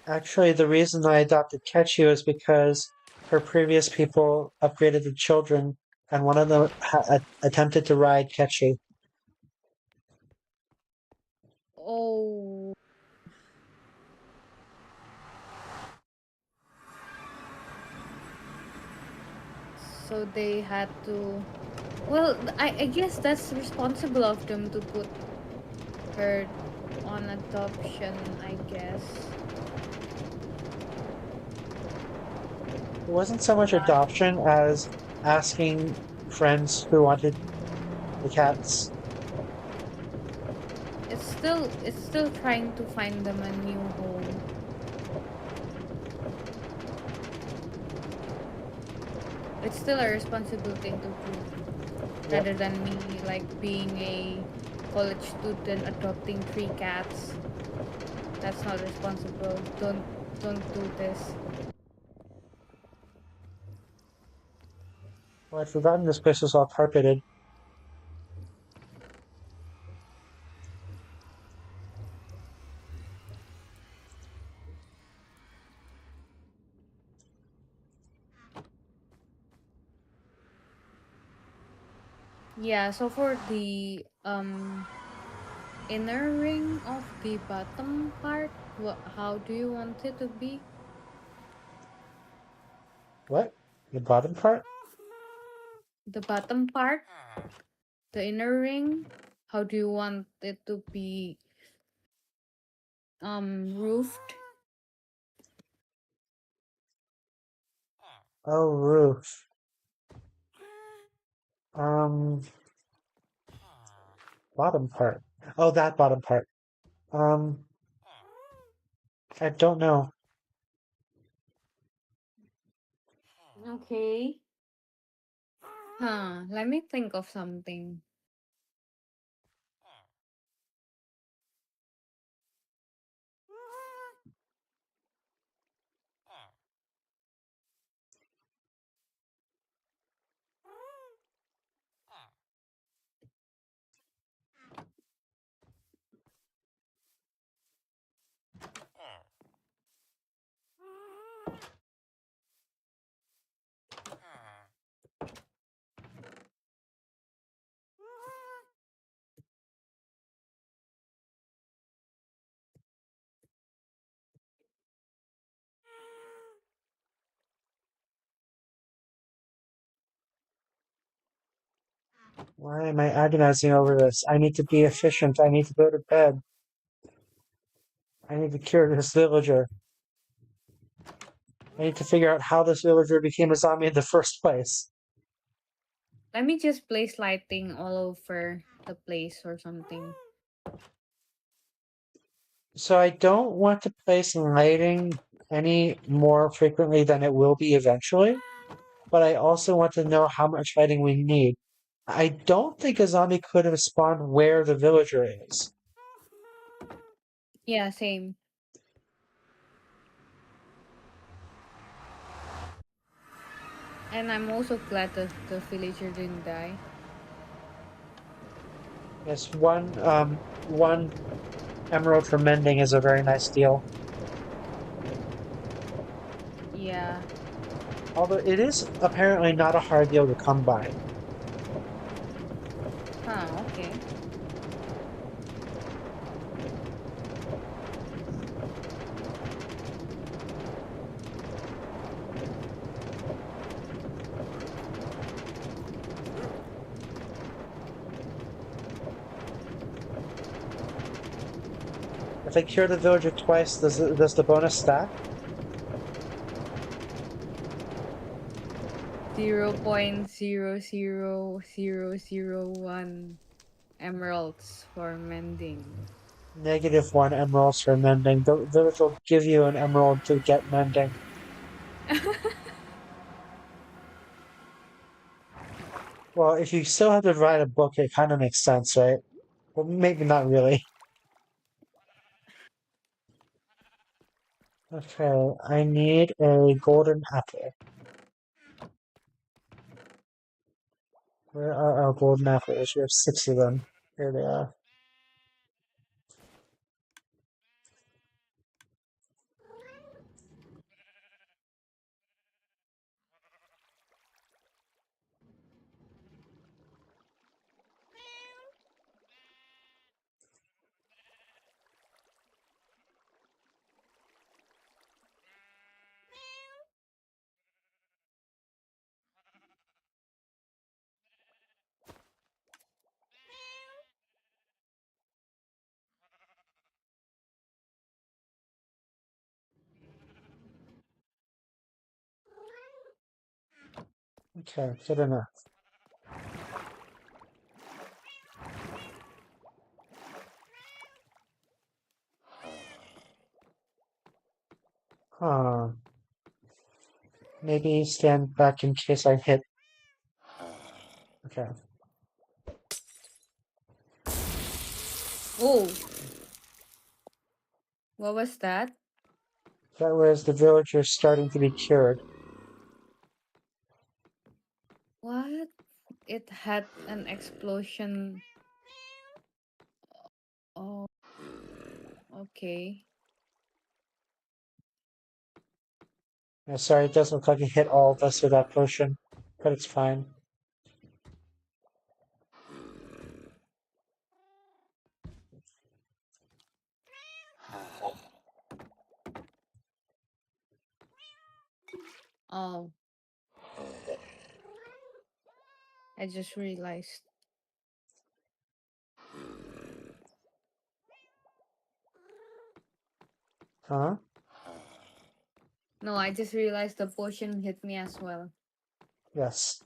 Actually, the reason I adopted Ketchu is because her previous people upgraded the children, and one of them attempted to ride Ketchu. Oh, so they had to. Well, I guess that's responsible of them to put her on adoption, I guess. It wasn't so much adoption as asking friends who wanted the cats. It's still trying to find them a new home. It's still a responsible thing to do Yep. rather than me like being a college student adopting three cats. That's not responsible. Don't do this. Well, I'd forgotten this place was all carpeted. Yeah, so for the inner ring of the bottom part, how do you want it to be? What? The bottom part? The bottom part, the inner ring, how do you want it to be roofed? Oh, roof. Um, bottom part. Oh, that bottom part. Um, I don't know. Okay. Huh, let me think of something. Why am I agonizing over this? I need to be efficient. I need to go to bed. I need to cure this villager. I need to figure out how this villager became a zombie in the first place. Let me just place lighting all over the place or something. So I don't want to place lighting any more frequently than it will be eventually, but I also want to know how much lighting we need. I don't think a zombie could have spawned where the villager is. Yeah, same. And I'm also glad that the villager didn't die. Yes, one emerald for mending is a very nice deal. Yeah. Although it is apparently not a hard deal to come by. Huh, okay. If I cure the villager twice, does the bonus stack? 0.00001 emeralds for mending. -1 emeralds for mending. The village will give you an emerald to get mending. Well, if you still have to write a book, it kind of makes sense, right? Well, maybe not really. Okay, I need a golden apple. Where are our golden apples? We have 6 of them. Here they are. Okay, good enough. Huh. Maybe stand back in case I hit. Okay. Oh, what was that? That was the villagers starting to be cured. What? It had an explosion. Oh, okay. Yeah, sorry, it doesn't look like it hit all of us with that potion, but it's fine. Oh, I just realized. Huh? No, I just realized the potion hit me as well. Yes.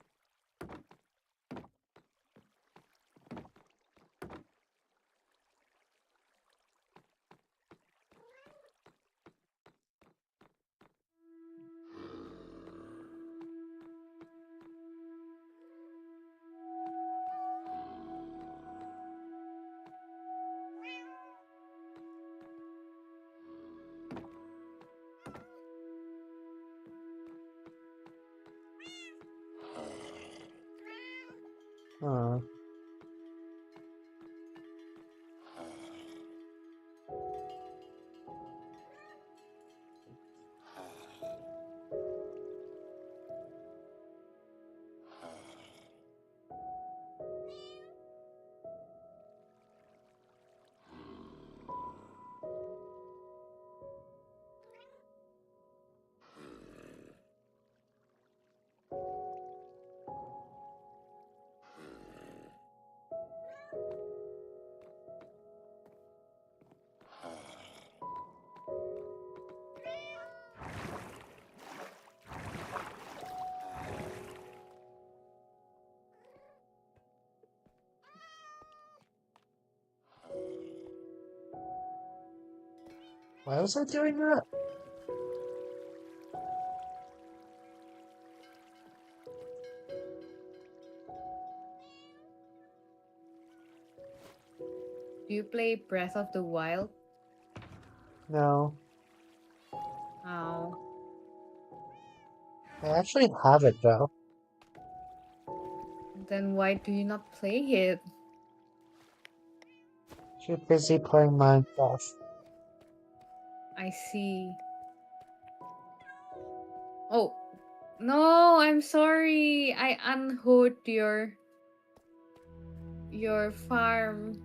Huh. Why was I doing that? Do you play Breath of the Wild? No. Oh, I actually have it though. then why do you not play it? Too busy playing Minecraft. I see. Oh, no, I'm sorry. I unhooked your farm.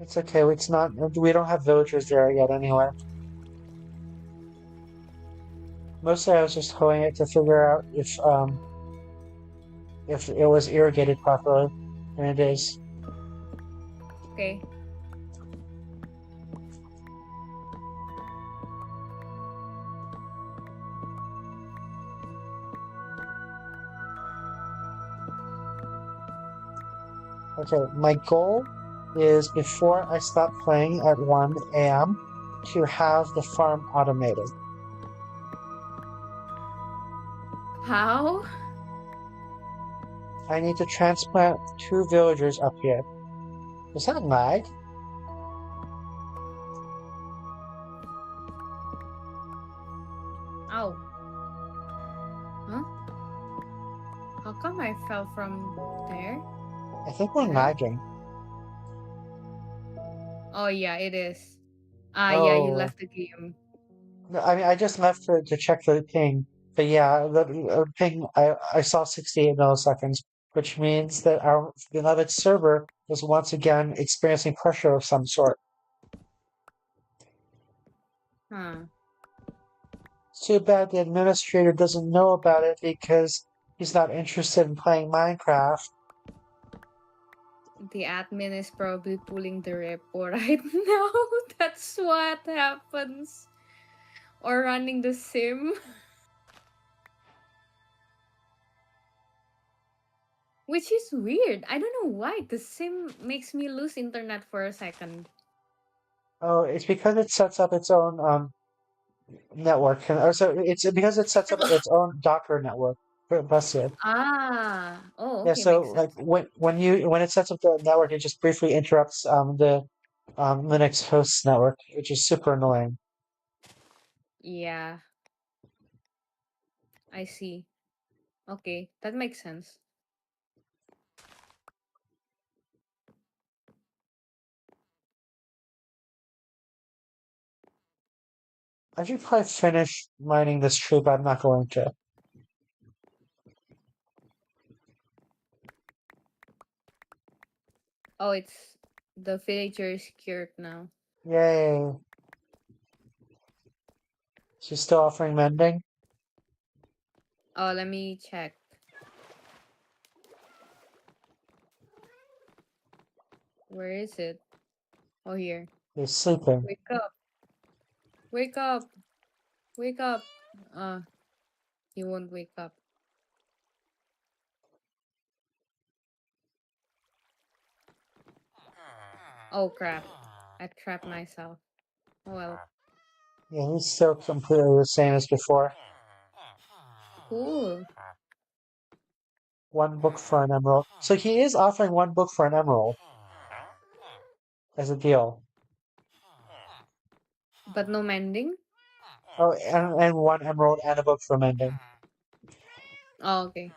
It's okay. It's not. We don't have villagers there yet, anyway. Mostly, I was just hoeing it to figure out if it was irrigated properly, and it is. Okay. Okay, my goal is before I stop playing at 1 a.m. to have the farm automated. How? I need to transplant 2 villagers up here. Is that lag? Oh. Huh? How come I fell from there? I think we're There? lagging. Oh, yeah, it is. Ah, yeah, you Oh, left the game. no, I mean, I just left to check the ping. But yeah, the ping, I saw 68 milliseconds, which means that our beloved server is once again experiencing pressure of some sort. Huh. It's too bad the administrator doesn't know about it because he's not interested in playing Minecraft. The admin is probably pulling the repo right now. That's what happens. Or running the sim. which is weird. I don't know why. The sim makes me lose internet for a second. Oh, it's because it sets up its own network, or so it's because it sets up its own Docker network. Busted. Ah, oh, Yeah, okay, so makes like sense. when it sets up the network, it just briefly interrupts the Linux host network, which is super annoying. Yeah, I see. Okay, that makes sense. I should probably finish mining this tree, but I'm not going to. Oh, it's the villager is cured now. Yay! She's still offering mending. Oh, let me check. Where is it? Oh, here. He's sleeping. Wake up! Wake up! Wake up! He won't wake up. Oh crap! I trapped myself. Oh well. Yeah, he's still completely the same as before. Cool. One book for an emerald. So he is offering one book for an emerald as a deal. But no mending? Oh, and one emerald and a book for mending. Oh, okay.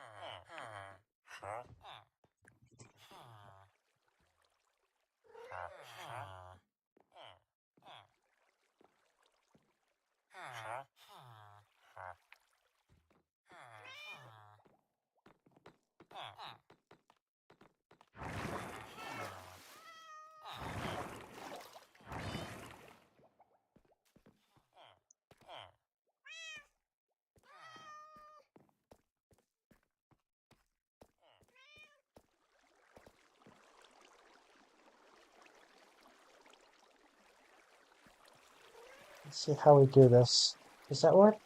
Let's see how we do this. Does that work?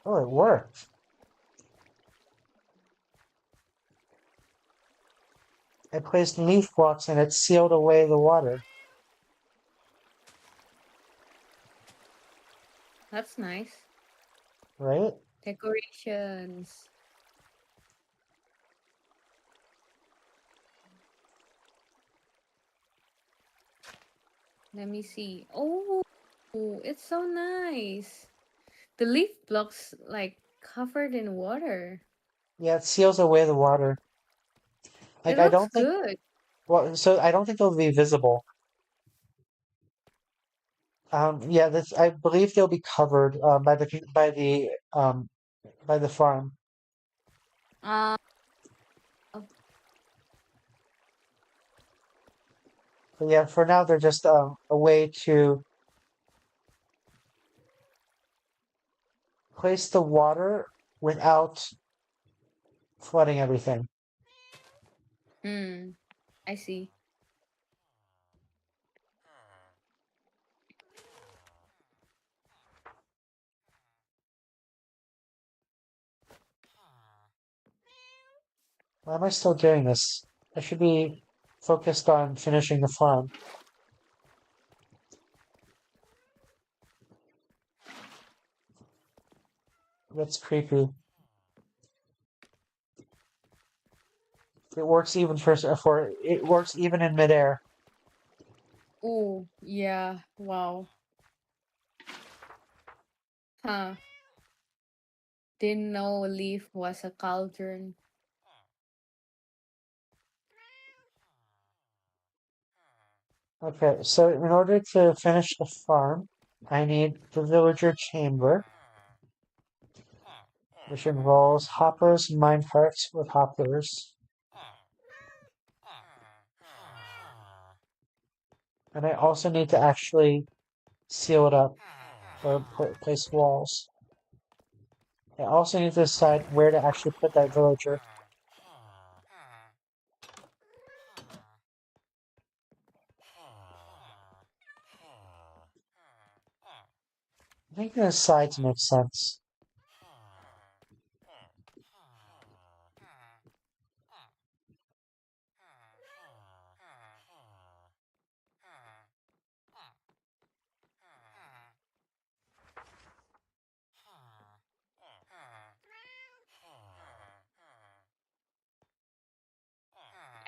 Oh, it worked. I placed leaf blocks and it sealed away the water, That's nice. right? Decorations. Let me see. Oh, it's so nice. The leaf blocks like covered in water. Yeah, it seals away the water. It Like I looks don't think, good. well, so I don't think they'll be visible. Yeah, this I believe they'll be covered by the farm. Uh, But yeah, for now they're just a way to place the water without flooding everything. hmm. I see. Why am I still doing this? I should be focused on finishing the farm. That's creepy. It works even for it works even in midair. Oh, yeah. Wow. Huh. Didn't know leaf was a cauldron. Okay, so in order to finish the farm, I need the villager chamber, which involves hoppers and minecarts with hoppers. And I also need to actually seal it up or place walls. I also need to decide where to actually put that villager. I think the sides make sense.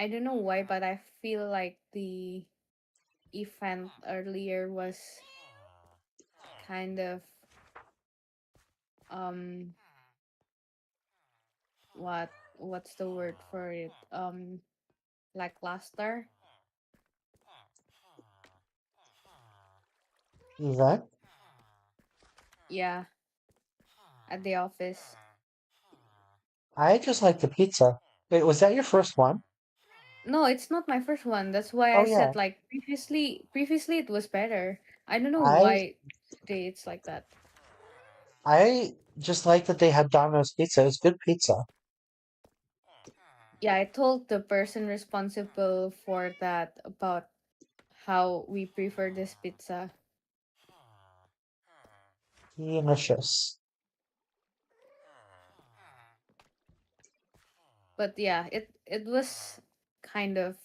I don't know why, but I feel like the event earlier was kind of um what's the word for it? Lackluster. Event? Yeah, at the office. I just like the pizza. Wait, was that your first one? No, it's not my first one. That's why Oh I yeah. said like previously it was better. I don't know I why today it's like that. I just like that they had Domino's pizza. It's good pizza. Yeah, I told the person responsible for that about how we prefer this pizza. Delicious. But yeah, it was kind of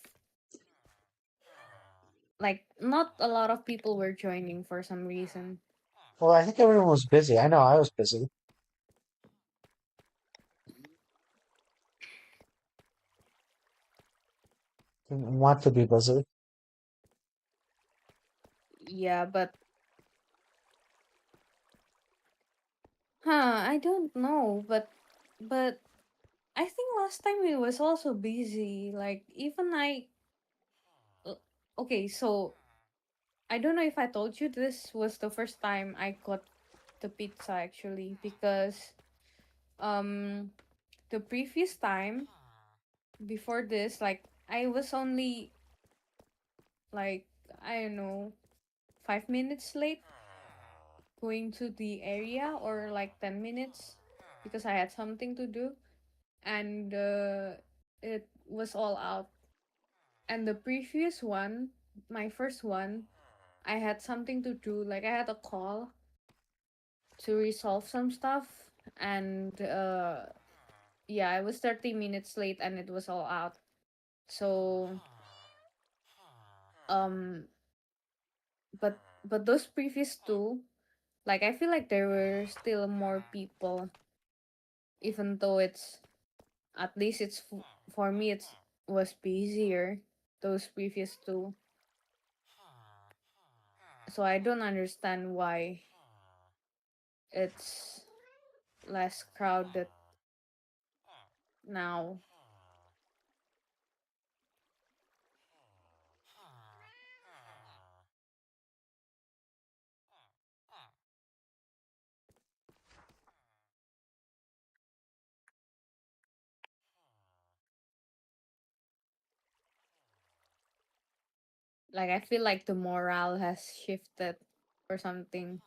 like not a lot of people were joining for some reason. Well, I think everyone was busy. I know I was busy. Didn't want to be busy. Yeah, but I don't know, but I think last time it was also busy. Like even uh, okay, so I don't know if I told you this was the first time I got the pizza actually because um the previous time before this like I was only like I don't know 5 minutes late going to the area or like 10 minutes because I had something to do and it was all out. And the previous one, my first one, I had something to do. Like I had a call to resolve some stuff, and yeah, I was 30 minutes late, and it was all out. So um, but those previous two, like I feel like there were still more people, even though it's at least for me it's was busier those previous two. So I don't understand why it's less crowded now. Like I feel like the morale has shifted or something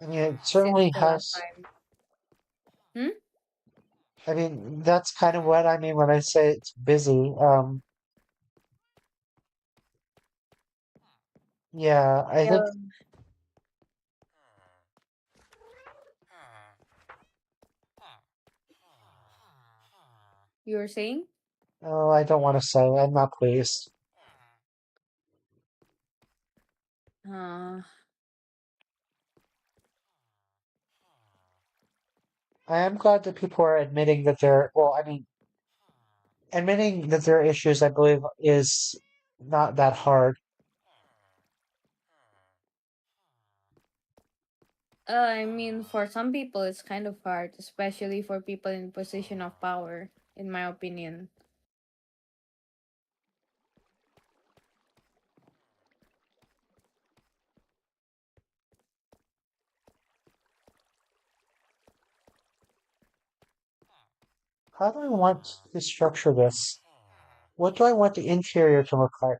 I mean, it since certainly the last has. time. Hmm? I mean, that's kind of what I mean when I say it's busy. Yeah, I think. Yeah. You were saying? Oh, I don't want to say. I'm not pleased. Uh, I am glad that people are admitting that they're. Well, I mean, admitting that there are issues, I believe, is not that hard. I mean, for some people, it's kind of hard, especially for people in position of power, in my opinion. How do I want to structure this? What do I want the interior to look like?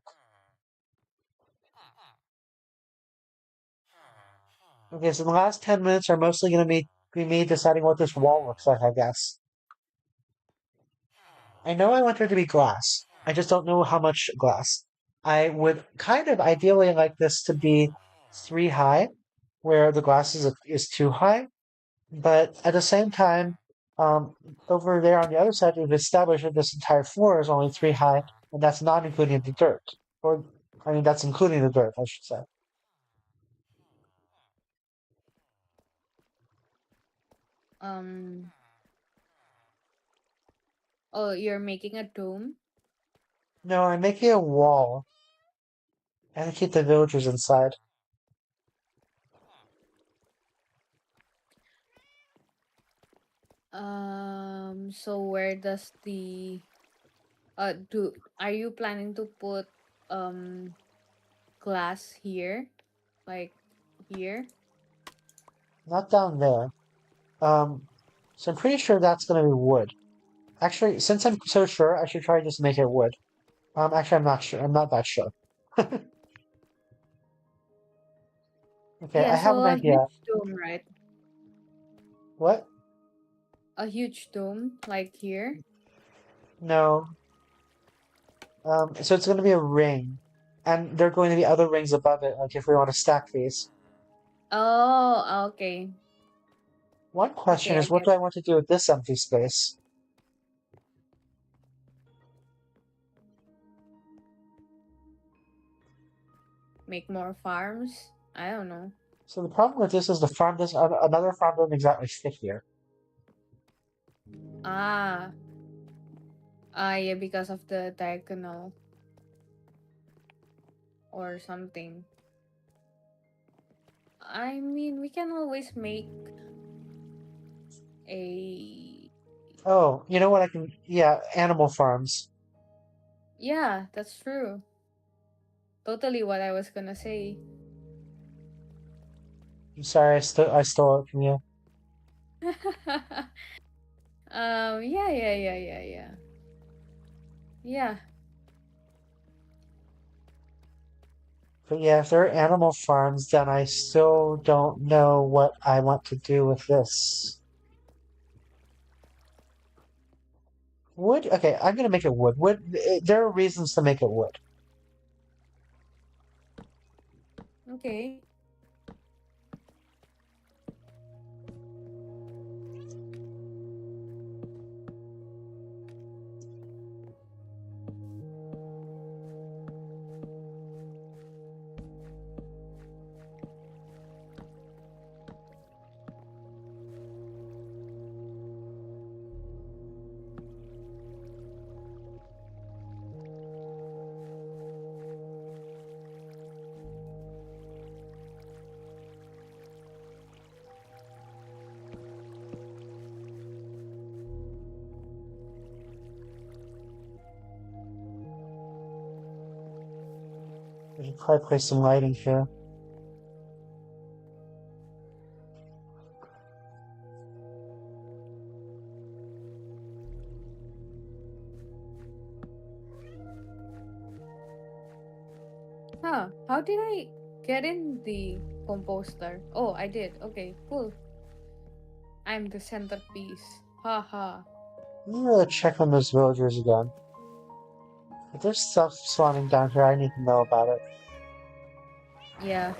Okay, so the last 10 minutes are mostly going to be me deciding what this wall looks like, I guess. I know I want there to be glass. I just don't know how much glass. I would kind of ideally like this to be 3 high, where the glass is 2 high. But at the same time, um, over there on the other side, we've established that this entire floor is only 3 high, and that's not including the dirt. Or, I mean, that's including the dirt, I should say. Um, Oh, you're making a dome? No, I'm making a wall and to keep the villagers inside. So where does the do are you planning to put um glass here? Like here? Not down there. Um, so I'm pretty sure that's gonna be wood. Actually, since I'm so sure, I should try to just make it wood. Actually, I'm not sure. I'm not that sure. Okay, Yeah, I have so an a idea. huge dome, right? What? A huge dome, like here. No. So it's gonna be a ring, and there are going to be other rings above it, like if we want to stack these. Oh, okay. One question Okay, I is, what get do I it. want to do with this empty space? Make more farms. I don't know. So the problem with this is the farm does another farm doesn't exactly fit here. Ah, yeah, because of the diagonal or something. I mean, we can always make a. Oh, you know what? I can. Yeah, animal farms. Yeah, that's true. Totally what I was gonna say. I'm sorry, I stole it from you. Yeah, yeah, yeah, yeah, yeah. Yeah. But yeah, if there are animal farms, then I still don't know what I want to do with this. Wood? Okay, I'm gonna make it wood. There are reasons to make it wood. Okay. We should probably place some lighting here. Huh. How did I get in the composter? Oh, I did. Okay, cool. I'm the centerpiece. Haha. I'm gonna check on those villagers again. If there's stuff spawning down here, I need to know about it. Yeah.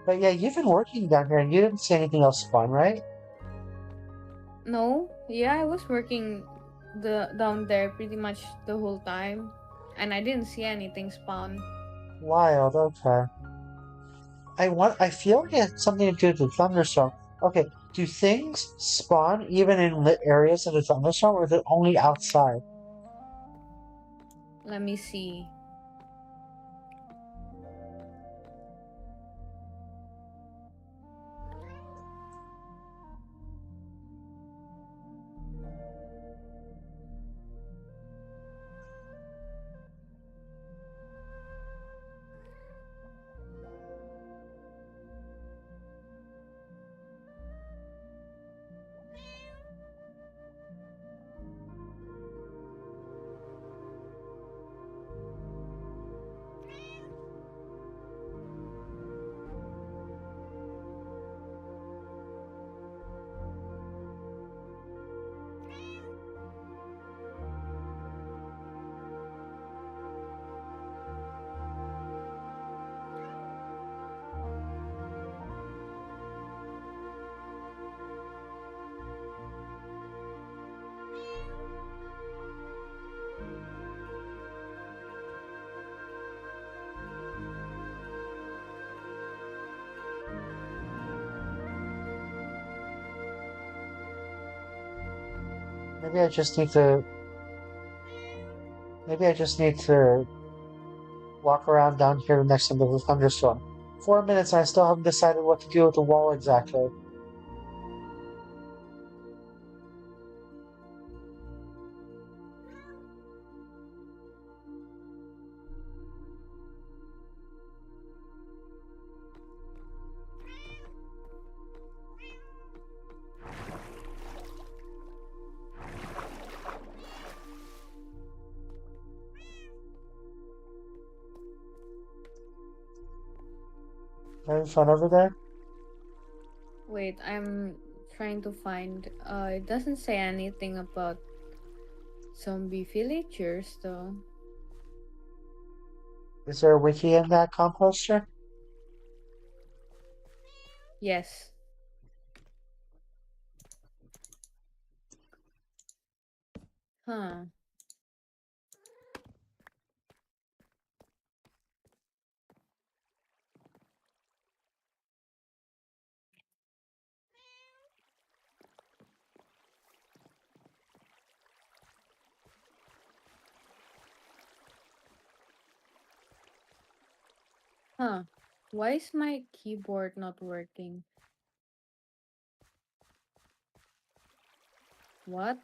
But yeah, you've been working down here and you didn't see anything else spawn, right? No, yeah, I was working down there pretty much the whole time, and I didn't see anything spawn. Wild, okay. I feel like it had something to do with the thunderstorm. Okay, do things spawn even in lit areas of the thunderstorm, or is it only outside? Let me see. Maybe I just need to. Maybe I just need to walk around down here next to the thunderstorm. 4 minutes and I still haven't decided what to do with the wall exactly. Having fun over there? Wait, I'm trying to find. It doesn't say anything about zombie villagers though. Is there a wiki in that composter? Yes. Huh. Huh. Why is my keyboard not working? What?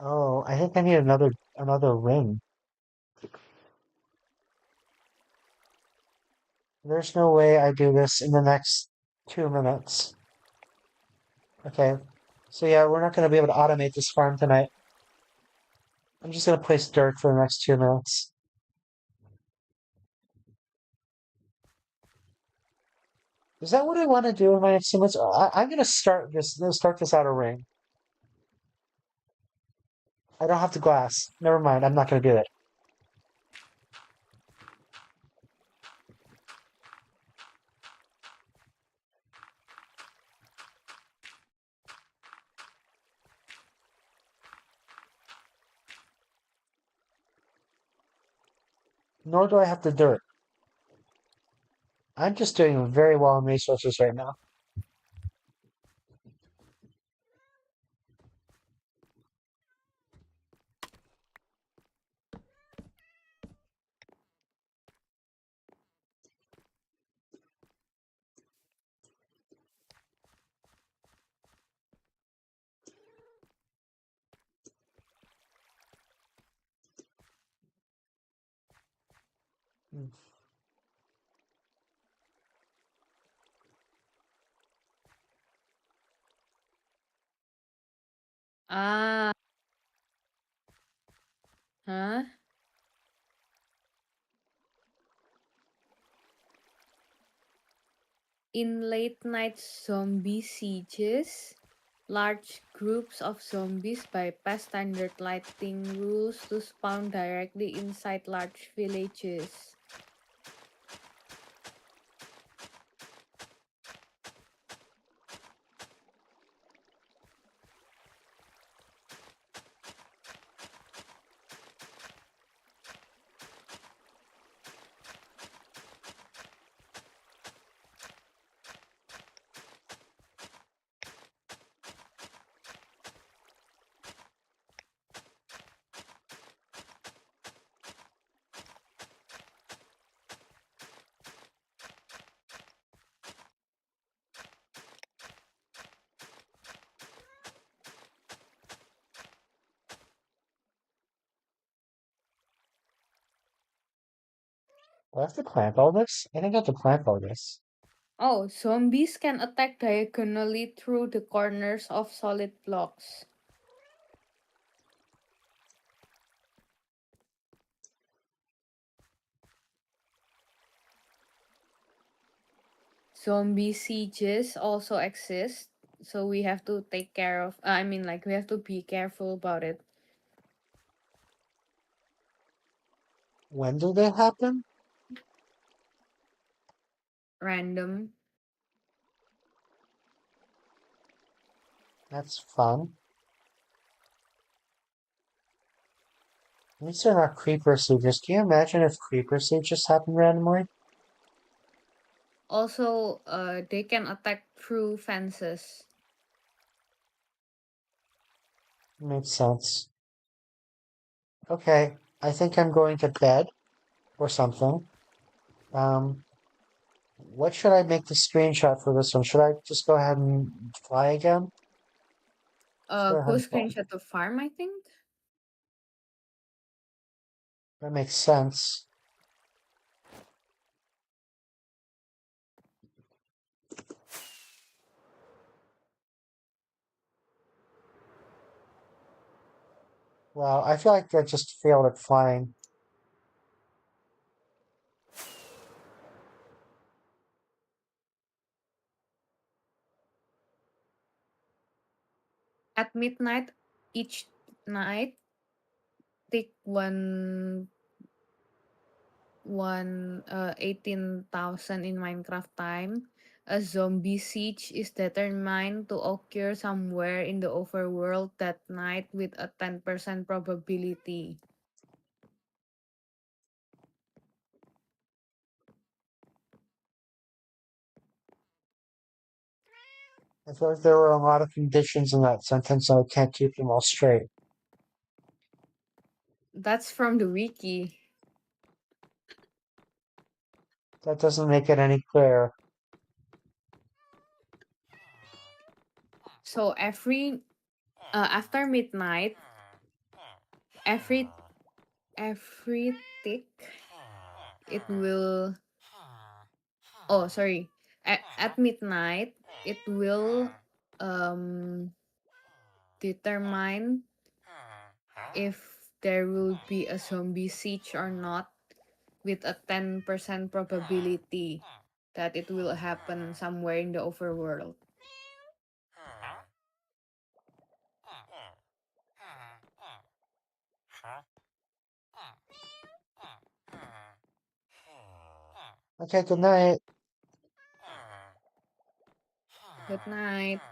Oh, I think I need another ring. There's no way I do this in the next 2 minutes. Okay. So yeah, we're not gonna be able to automate this farm tonight. I'm just gonna place dirt for the next 2 minutes. Is that what I want to do in my next 2 minutes? I'm gonna start this outer ring. I don't have the glass. Never mind. I'm not gonna do it. Nor do I have the dirt. I'm just doing very well in resources right now. Hmm. Ah. Huh? In late night zombie sieges, large groups of zombies bypass standard lighting rules to spawn directly inside large villages. Do I have to plant all this? I think I have to plant all this. Oh, zombies can attack diagonally through the corners of solid blocks. Zombie sieges also exist, so we have to take care of. I mean, like, we have to be careful about it. When do they happen? Random. That's fun. At least they're not creeper sieges. Can you imagine if creeper sieges happen randomly? Also, they can attack through fences. Makes sense. Okay, I think I'm going to bed or something. Um, what should I make the screenshot for this one? Should I just go ahead and fly again? Let's go ahead Go and fly. screenshot to farm, I think. That makes sense. Wow, I feel like I just failed at flying. At midnight each night, take one 18,000 in Minecraft time. A zombie siege is determined to occur somewhere in the overworld that night with a 10% probability. I feel like there were a lot of conditions in that sentence and I can't keep them all straight. That's from the wiki. That doesn't make it any clearer. So after midnight, every every tick it will oh sorry at midnight it will um determine if there will be a zombie siege or not with a 10% probability that it will happen somewhere in the overworld. Okay, good night. Good night.